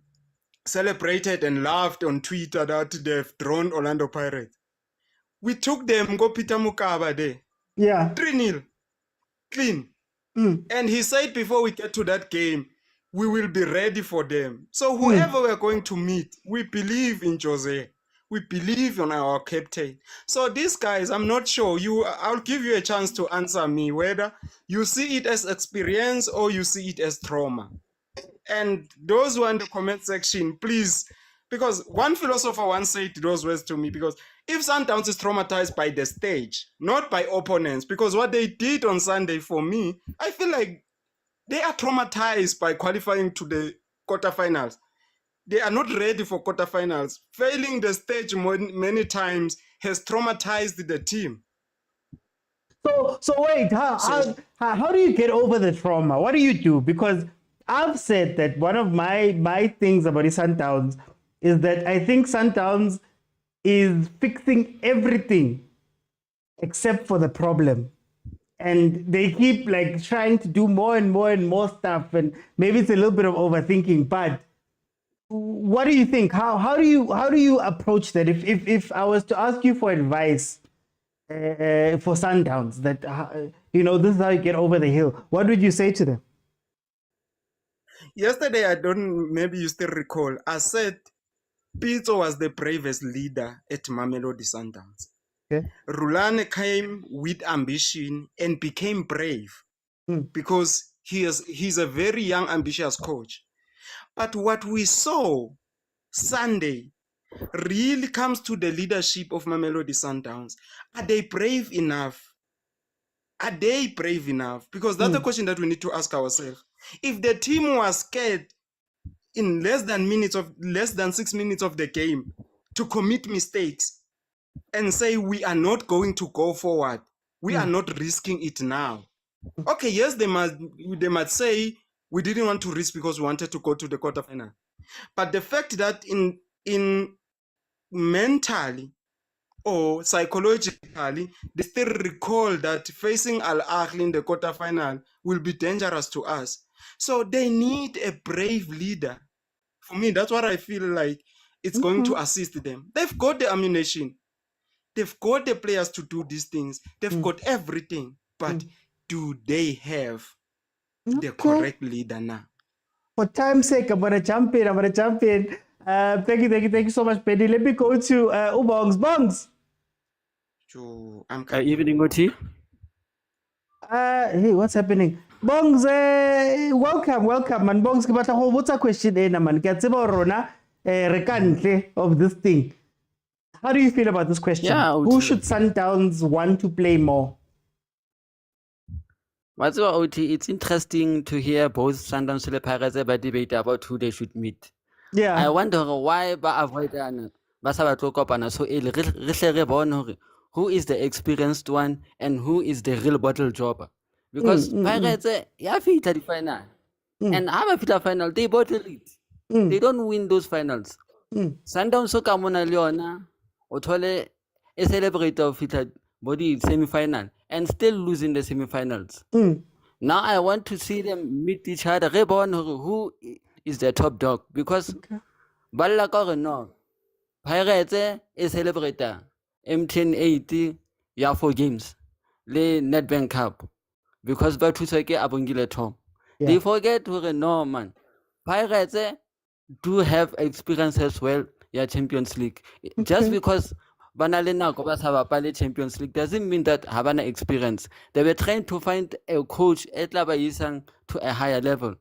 celebrated and laughed on Twitter that they've drawn Orlando Pirates. We took them, go Peter Mukaba there. Yeah. 3-0. Clean. And he said before we get to that game, we will be ready for them. So whoever we're going to meet, we believe in Jose. We believe in our captain. So these guys, I'm not sure. I'll give you a chance to answer me whether you see it as experience or you see it as trauma. And those who are in the comment section, please, because one philosopher once said those words to me, because if Sundowns is traumatized by the stage, not by opponents, because what they did on Sunday for me, I feel like they are traumatized by qualifying to the quarterfinals. They are not ready for quarterfinals. Failing the stage many times has traumatized the team. So wait, how do you get over the trauma? What do you do? Because I've said that one of my things about the Sundowns is that I think Sundowns is fixing everything except for the problem. And they keep like trying to do more and more and more stuff, and maybe it's a little bit of overthinking, but what do you think? How do you approach that? If I was to ask you for advice for Sundowns, that this is how you get over the hill, what would you say to them? Yesterday, maybe you still recall, I said Pitso was the bravest leader at Mamelodi Sundowns. Okay. Rulani came with ambition and became brave because he's a very young, ambitious coach. But what we saw Sunday really comes to the leadership of Mamelodi Sundowns. Are they brave enough? Are they brave enough? Because that's the question that we need to ask ourselves. If the team was scared in less than 6 minutes of the game to commit mistakes and say we are not going to go forward, we are not risking it now. Okay, yes, they might say we didn't want to risk because we wanted to go to the quarterfinal. But the fact that in mentally or psychologically, they still recall that facing Ahly in the quarterfinal will be dangerous to us. So they need a brave leader. For me, that's what I feel like it's going to assist them. They've got the ammunition. They've got the players to do these things. They've got everything. But do they have the correct leader now? For time's sake, I'm a champion. Thank you so much, Penny. Let me go to Bongs. Evening, OT. Hey, what's happening? Bongs, welcome. And Bongs, what's a question man? Of this thing. How do you feel about this question? Yeah, who should Sundowns want to play more? What's your OT? It's interesting to hear both Sundowns and the Pirates debate about who they should meet. Yeah. I wonder why ba avoid so early. Who is the experienced one and who is the real bottle jobber? Because Pirates, fit the final. And I'm a final, they bottle it. They don't win those finals. Sundowns so come on Leona, Otole a celebrator of it body semi-final and still losing the semi-finals. Now I want to see them meet each other. Who is the top dog because Balla ka no Pirates is celebrator MTN 80 ya 4 games le Nedbank Cup because ba thusa ke abongile Tom. They forget to no man. Pirates do have experience as well, Champions League. Just because Banalena Pale Champions League doesn't mean that Havana experience. They were trying to find a coach at Labayisang to a higher level.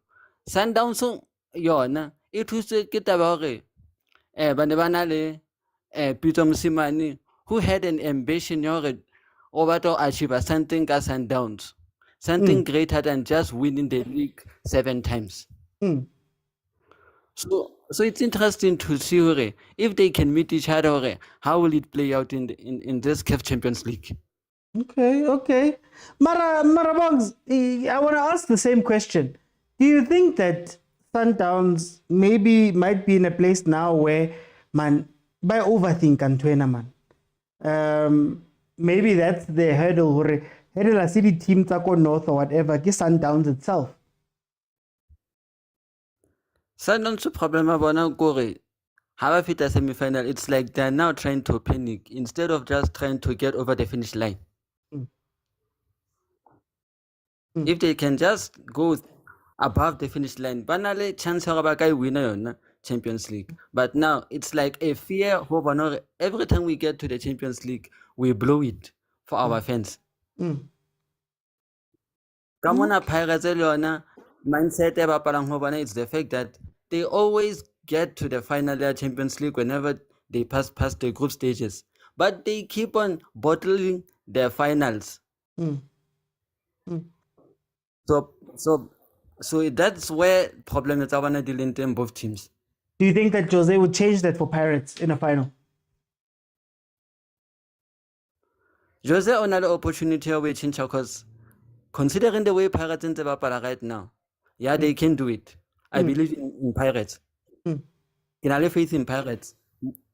Sundowns, it was Kitabore, Banale, Pitso Mosimane, who had an ambition over to achieve something as Sundowns, something greater than just winning the league 7 times. So it's interesting to see if they can meet each other, how will it play out in this CAF Champions League? Okay. Marabogs, I want to ask the same question. Do you think that Sundowns might be in a place now where man by overthink and man? Maybe that's the hurdle. Hurdle city team tako north or whatever. Get Sundowns itself. Sundowns problem about Gore. Have a fit a semi-final. It's like they're now trying to panic instead of just trying to get over the finish line. If they can just go above the finish line, banale chance guy winner Champions League. But now it's like a fear over every time we get to the Champions League, we blow it for our fans. Come on, Pirates mindset it's the fact that they always get to the final Champions League whenever they pass the group stages, but they keep on bottling their finals. So that's where problem is dealing in both teams. Do you think that Jose would change that for Pirates in a final? Jose on another opportunity we change because considering the way Pirates in right now, they can do it. I believe in Pirates. I have faith in Pirates.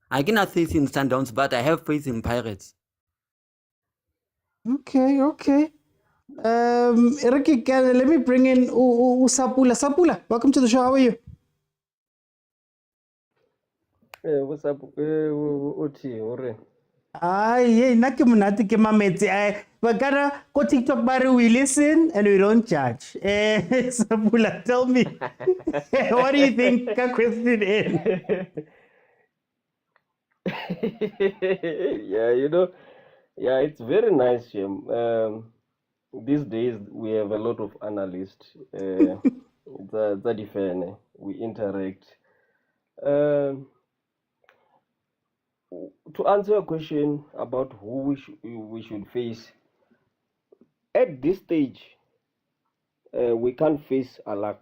I cannot faith in Sundowns, but I have faith in Pirates. Okay. Ricky, let me bring in Sapula. Sapula, welcome to the show. How are you? What's up, Uchi? Naki munati ke mametse. Bagara ko TikTok bare we listen and we don't judge. Sapula, tell me, what do you think? Ka question in. It's very nice. These days we have a lot of analysts. We interact. To answer your question about who we should face, at this stage, we can't face Ahly.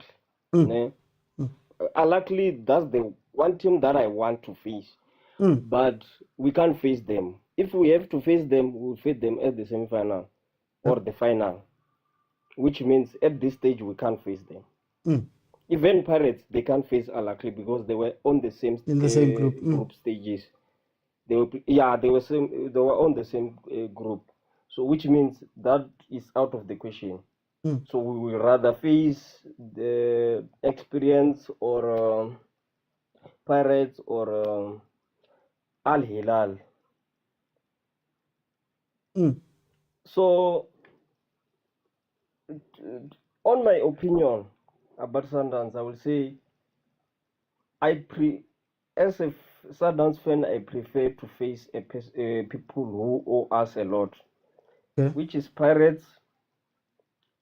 Ahly, that's the one team that I want to face, but we can't face them. If we have to face them, we'll face them at the semi-final or the final, which means at this stage we can't face them. Even Pirates, they can't face Ahly because they were on the same group stages. They were on the same group, so which means that is out of the question. So we will rather face the experience or Pirates or Al Hilal. So, on my opinion about Sundowns, I will say as a Sundowns fan, I prefer to face people who owe us a lot, which is Pirates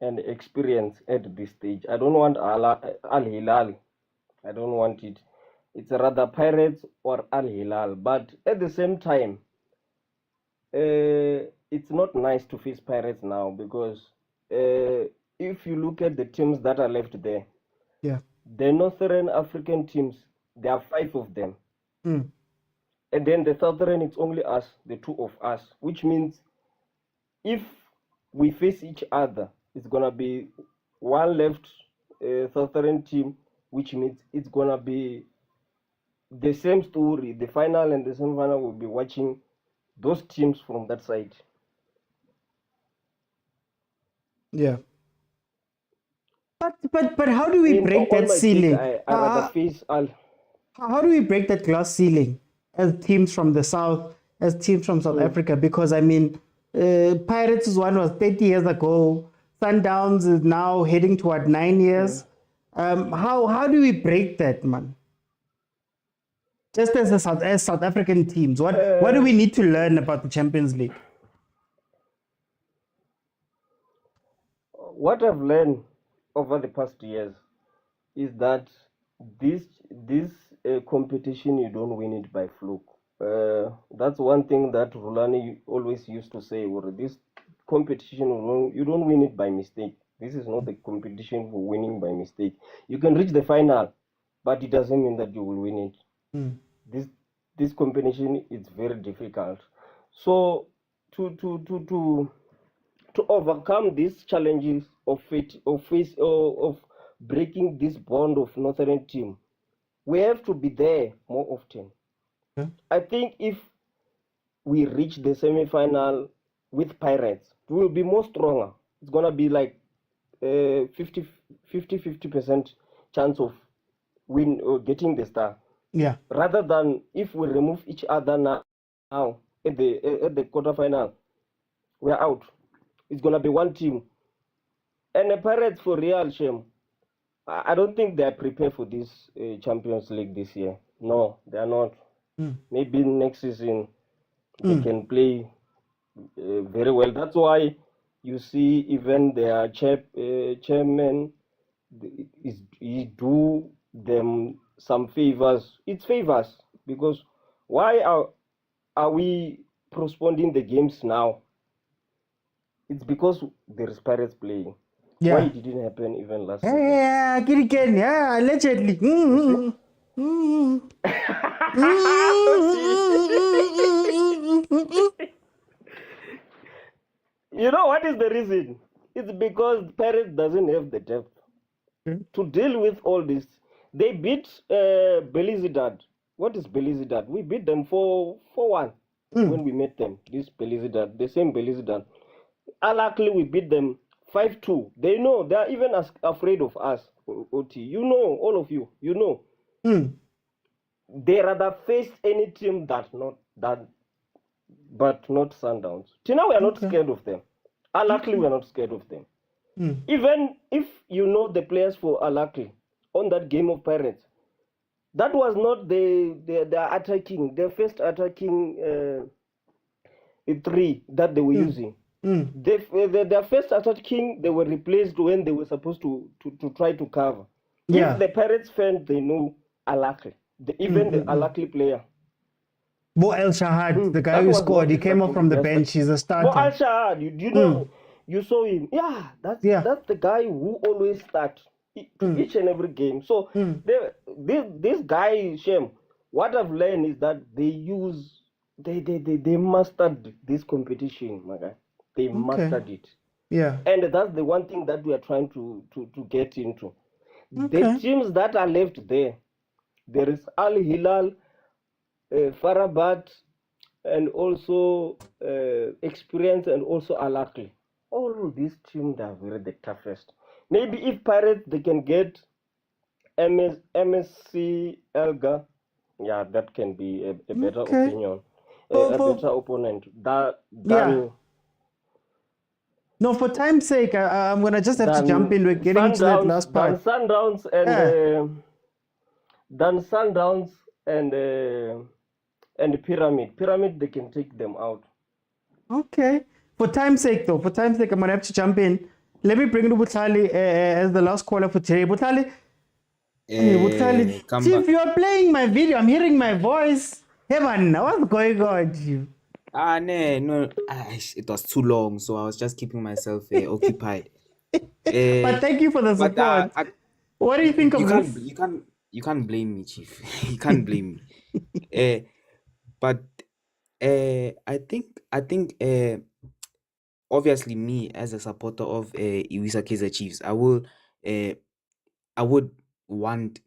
and experience at this stage. I don't want Al Hilal. I don't want it. It's rather Pirates or Al Hilal. But at the same time, it's not nice to face Pirates now because if you look at the teams that are left there, the Northern African teams, there are 5 of them. And then the Southern, it's only us, the 2 of us, which means if we face each other, it's going to be one left Southern team, which means it's going to be the same story. The final and the semi-final will be watching those teams from that side. But how do we break on that my ceiling? take, I rather face How do we break that glass ceiling as teams from the south, as teams from South Africa? Because I mean, Pirates one was 30 years ago. Sundowns is now heading toward 9 years. How do we break that, man? Just as South African teams, what do we need to learn about the Champions League? What I've learned over the past years is that this competition, you don't win it by fluke. That's one thing that Rulani always used to say. Or this competition, you don't win it by mistake. This is not the competition for winning by mistake. You can reach the final, but it doesn't mean that you will win it. This competition is very difficult. So to overcome these challenges of breaking this bond of Northern team, we have to be there more often. I think if we reach the semi-final with Pirates, we will be more stronger. It's gonna be like 50% chance of win or getting the star. Yeah. Rather than if we remove each other now at the quarterfinal, we're out. It's gonna be one team. And the Pirates, for real, shame. I don't think they are prepared for this Champions League this year. No, they are not. Maybe next season they can play very well. That's why you see even their chairman he do them some favors. It's favors because why are we postponing the games now? It's because there is Pirates playing. Yeah. Why it didn't happen even last season? Yeah, again, yeah, allegedly. You know what is the reason? It's because Pirates doesn't have the depth to deal with all this. They beat Belizidad. What is Belizidad? We beat them 4-1 when we met them. This Belizidad, the same Belizidad. Luckily, we beat them 5-2. They know. They are even afraid of us, OT. You know, all of you. You know. They rather face any team but not Sundowns. Till now, we are not scared of them. Luckily, we are not scared of them. Even if you know the players for Luckily on that game of Pirates, that was not the first attacking three that they were using. Their first attacking, they were replaced when they were supposed to try to cover. Yeah. If the Pirates fans, they know Luckily, even the Luckily player. Bo El Shahad, the guy who scored, he came off from the bench. He's a starter. Bo El Shahad, you know, you saw him. Yeah, that's the guy who always starts each and every game. So this guy, Shem, what I've learned is that they mastered this competition, my guy. They mastered it. Yeah. And that's the one thing that we are trying to get into. The teams that are left there is Al Hilal, Farabat, and also Experience, and also Al-Ahly. All these teams are very the toughest. Maybe if Pirates, they can get MSC Elga, yeah, that can be a better opinion, a better opponent. No, for time's sake, I'm going to just have to jump in. We're getting to that last part. Sundowns and Pyramid. Pyramid, they can take them out. Okay. For time's sake, though, I'm going to have to jump in. Let me bring Butlali as the last caller for today. Butlali, Chief, you are playing my video. I'm hearing my voice. Hey, man, what's going on, Chief? No, it was too long, so I was just keeping myself occupied. But thank you for the support. What do you think of this? You can't blame me, Chief. You can't blame me. But I think obviously me as a supporter of Iwisa Kaizer Chiefs, I would want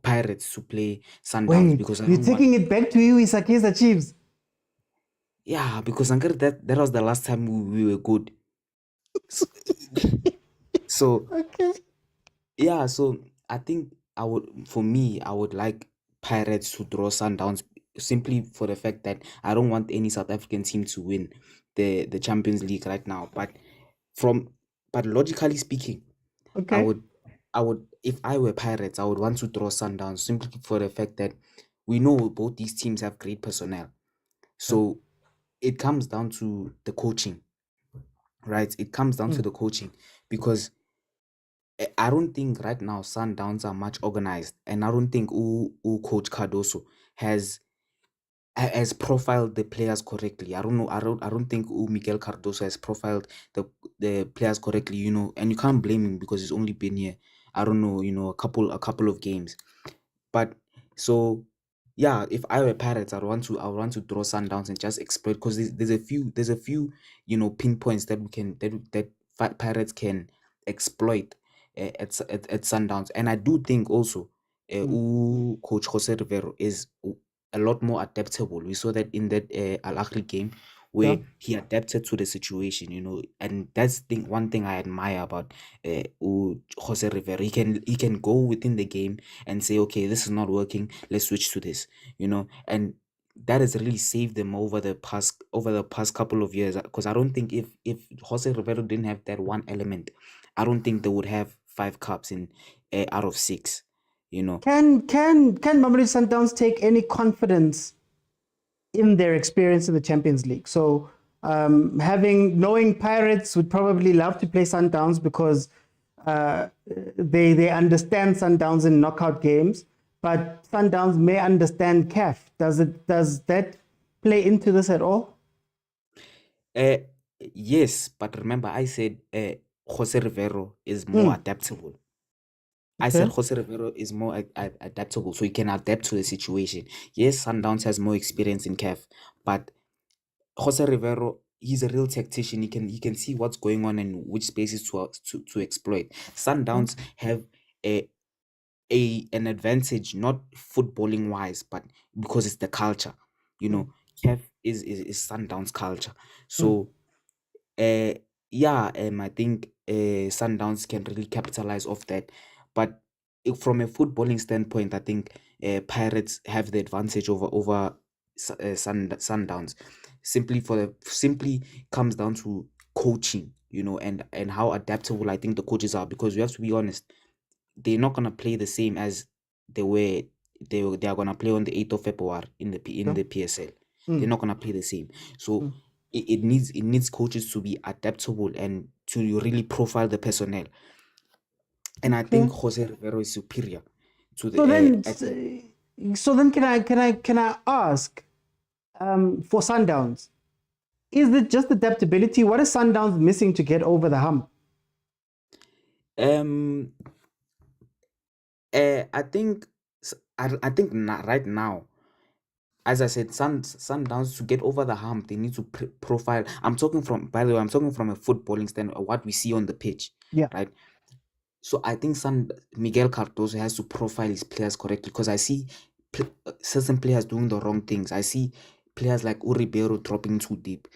Pirates to play Sundowns because you're taking it back to Iwisa Kaizer Chiefs. Yeah, because that was the last time we were good. So Okay. yeah, so I think I would like Pirates to draw Sundowns simply for the fact that I don't want any South African team to win the Champions League right now. But logically speaking, I Okay. would if I were Pirates, I would want to draw Sundowns simply for the fact that we know both these teams have great personnel. So it comes down to the coaching, right? It comes down to the coaching because I don't think right now Sundowns are much organized, and I don't think Coach Cardoso has profiled the players correctly. I don't know. I don't think Miguel Cardoso has profiled the players correctly. You know, and you can't blame him because he's only been here. I don't know. You know, a couple of games, but so yeah. If I were Pirates, I would want to draw Sundowns and just exploit because there's a few pinpoints that we can that Pirates can exploit at Sundowns, and I do think also Coach Jose Rivero is a lot more adaptable. We saw that in that Al Ahly game where he adapted to the situation, and that's one thing I admire about Jose Rivero. He can go within the game and say, okay, this is not working, let's switch to this, and that has really saved them over the past couple of years. Because I don't think if Jose Rivero didn't have that one element, I don't think they would have 5 cups in out of 6. Can Mamelodi Sundowns take any confidence in their experience in the Champions League? So knowing Pirates would probably love to play Sundowns because they understand Sundowns in knockout games, but Sundowns may understand CAF. Does that play into this at all? Yes, but remember I said Jose Rivero is more adaptable. I said Jose Rivero is more adaptable, so he can adapt to the situation. Yes, Sundowns has more experience in CAF, but Jose Rivero, he's a real tactician. He can see what's going on and which spaces to exploit. Sundowns have an advantage, not footballing wise, but because it's the culture. CAF is Sundowns culture. So I think Sundowns can really capitalize off that. But from a footballing standpoint, I think Pirates have the advantage over Sundowns. Simply comes down to coaching, and how adaptable I think the coaches are. Because we have to be honest, they're not gonna play the same as they are gonna play on the 8th of February in the PSL. They're not gonna play the same. So it needs coaches to be adaptable and to really profile the personnel. And I think Jose Rivero is superior to the. So then, can I ask, for Sundowns, is it just adaptability? What is Sundowns missing to get over the hump? I think right now, as I said, Sundowns, to get over the hump, they need to profile. By the way, I'm talking from a footballing standpoint, what we see on the pitch. Yeah. Right. So I think Miguel Cardoso has to profile his players correctly, because I see certain players doing the wrong things. I see players like Ribeiro dropping too deep,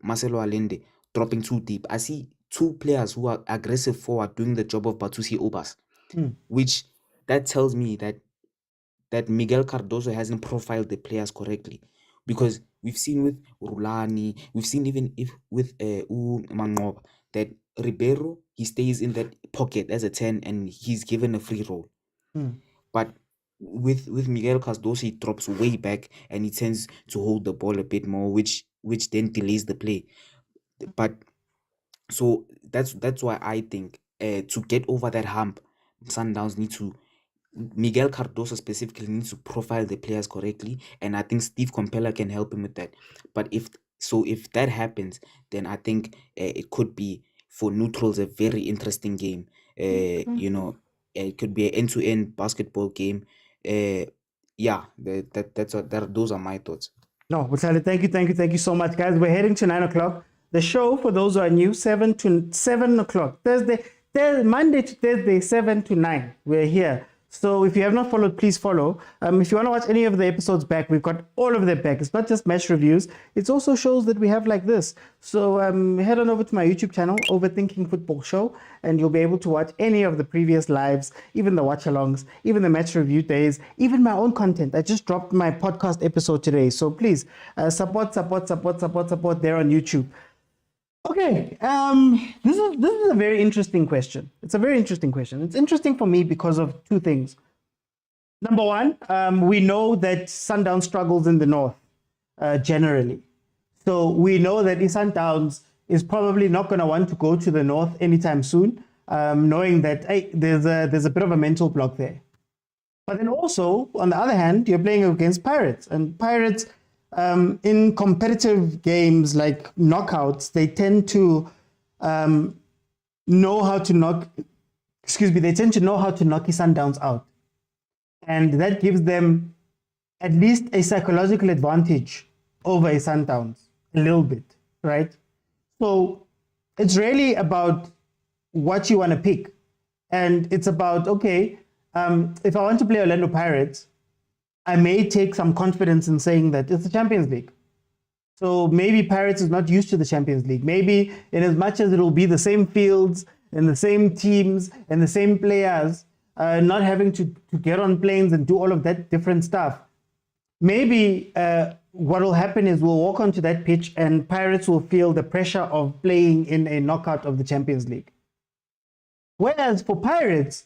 Marcelo Allende dropping too deep. I see 2 players who are aggressive forward doing the job of Batusi Obas, which that tells me that Miguel Cardoso hasn't profiled the players correctly, because we've seen with Rulani, we've seen even with Mangoba, that Ribeiro, he stays in that pocket as a 10 and he's given a free role. But with Miguel Cardoso, he drops way back and he tends to hold the ball a bit more, which then delays the play. But so that's why I think to get over that hump, Sundowns Miguel Cardoso specifically needs to profile the players correctly, and I think Steve Compella can help him with that. But if that happens, then I think it could be, for neutrals, a very interesting game. It could be an end-to-end basketball game. Those are my thoughts. No, Butali, thank you so much, guys. We're heading to 9 o'clock. The show, for those who are new, 7 o'clock. Monday to Thursday, 7 to 9. We're here. So if you have not followed, please follow. If you want to watch any of the episodes back, we've got all of them back. It's not just match reviews. It's also shows that we have like this. So head on over to my YouTube channel, Overthinking Football Show, and you'll be able to watch any of the previous lives, even the watch-alongs, even the match review days, even my own content. I just dropped my podcast episode today. So please support there on YouTube. Okay, this is a very interesting question. It's a very interesting question. It's interesting for me because of two things. Number one, we know that Sundowns struggles in the north generally. So we know that Sundowns is probably not going to want to go to the north anytime soon, knowing that hey, there's a bit of a mental block there. But then also, on the other hand, you're playing against Pirates, and Pirates. In competitive games like knockouts, they tend to know how to knock Sundowns out. And that gives them at least a psychological advantage over a Sundowns, a little bit, right? So it's really about what you want to pick. And it's about, okay, if I want to play Orlando Pirates, I may take some confidence in saying that it's the Champions League. So maybe Pirates is not used to the Champions League. Maybe in as much as it will be the same fields and the same teams and the same players, not having to get on planes and do all of that different stuff. Maybe what will happen is we'll walk onto that pitch and Pirates will feel the pressure of playing in a knockout of the Champions League. Whereas for Pirates,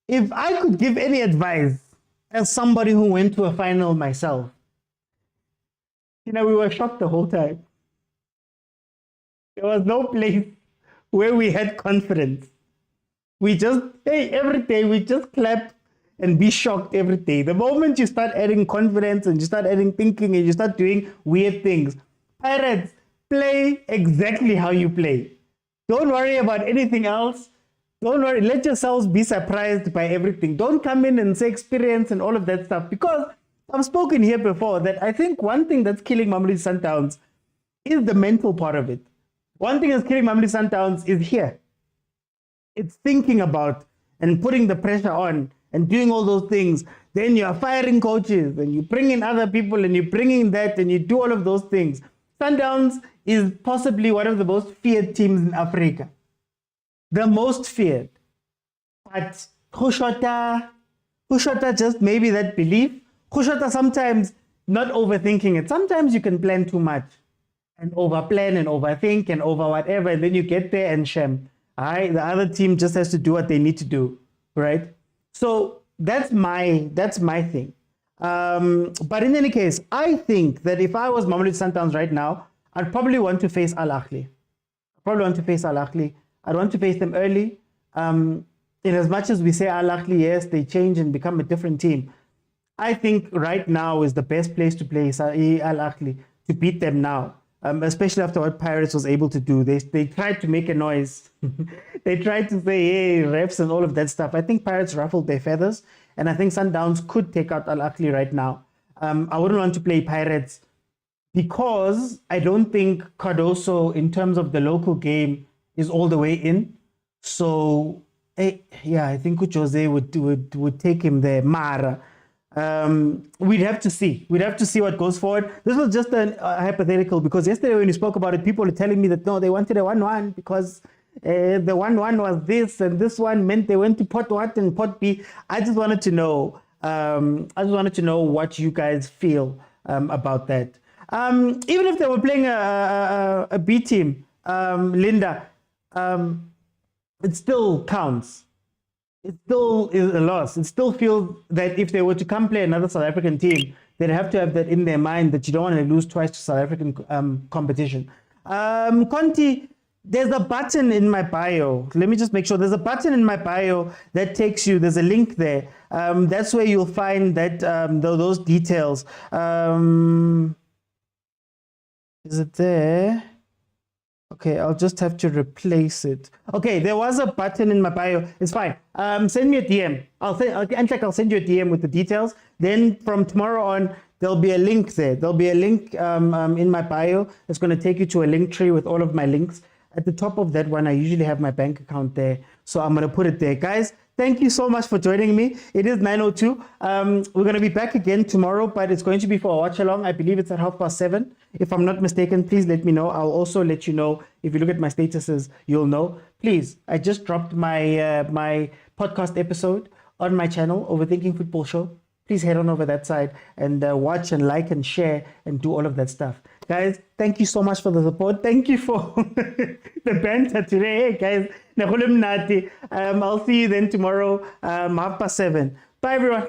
if I could give any advice, as somebody who went to a final myself, we were shocked the whole time. There was no place where we had confidence. We just, every day we just clap and be shocked every day. The moment you start adding confidence and you start adding thinking and you start doing weird things, Pirates, play exactly how you play. Don't worry about anything else. Don't worry, let yourselves be surprised by everything. Don't come in and say experience and all of that stuff, because I've spoken here before that I think one thing that's killing Mamelodi Sundowns is the mental part of it. One thing that's killing Mamelodi Sundowns is here. It's thinking about and putting the pressure on and doing all those things. Then you are firing coaches and you bring in other people and you bring in that and you do all of those things. Sundowns is possibly one of the most feared teams in Africa. The most feared. But Khoshota just maybe that belief. Khoshota sometimes not overthinking it. Sometimes you can plan too much and overplan and overthink and over whatever, and then you get there and shame. The other team just has to do what they need to do, right? So that's my thing. But in any case, I think that if I was Mamelodi Sundowns right now, I'd probably want to face Ahly. I'd want to face them early. In as much as we say Ahly, yes, they change and become a different team. I think right now is the best place to play Ahly, to beat them now. Especially after what Pirates was able to do. They tried to make a noise. They tried to say, hey, refs and all of that stuff. I think Pirates ruffled their feathers, and I think Sundowns could take out Ahly right now. I wouldn't want to play Pirates because I don't think Cardoso, in terms of the local game, is all the way in. So, I think Jose would take him there. Mara. We'd have to see. We'd have to see what goes forward. This was just a hypothetical, because yesterday when you spoke about it, people were telling me that no, they wanted a 1-1 because the 1-1 was this and this one meant they went to pot what and pot B. I just wanted to know. What you guys feel about that. Even if they were playing a B team, Linda, it still counts. It still is a loss. It still feels that if they were to come play another South African team, they'd have to have that in their mind that you don't want to lose twice to South African competition. Conti, there's a button in my bio. Let me just make sure. There's a button in my bio that takes you. There's a link there. That's where you'll find that those details. Is it there? Okay, I'll just have to replace it. Okay, there was a button in my bio. It's fine. Send me a DM. I'll send you a DM with the details. Then from tomorrow on, there'll be a link there. There'll be a link in my bio. It's going to take you to a link tree with all of my links. At the top of that one, I usually have my bank account there. So I'm going to put it there. Guys, thank you so much for joining me. It is 9:02. We're going to be back again tomorrow, but it's going to be for a watch along. I believe it's at 7:30. If I'm not mistaken, please let me know. I'll also let you know. If you look at my statuses, you'll know. Please, I just dropped my my podcast episode on my channel, Overthinking Football Show. Please head on over that side and watch and like and share and do all of that stuff. Guys, thank you so much for the support. Thank you for the banter today. Hey, guys, I'll see you then tomorrow, 7:30. Bye, everyone.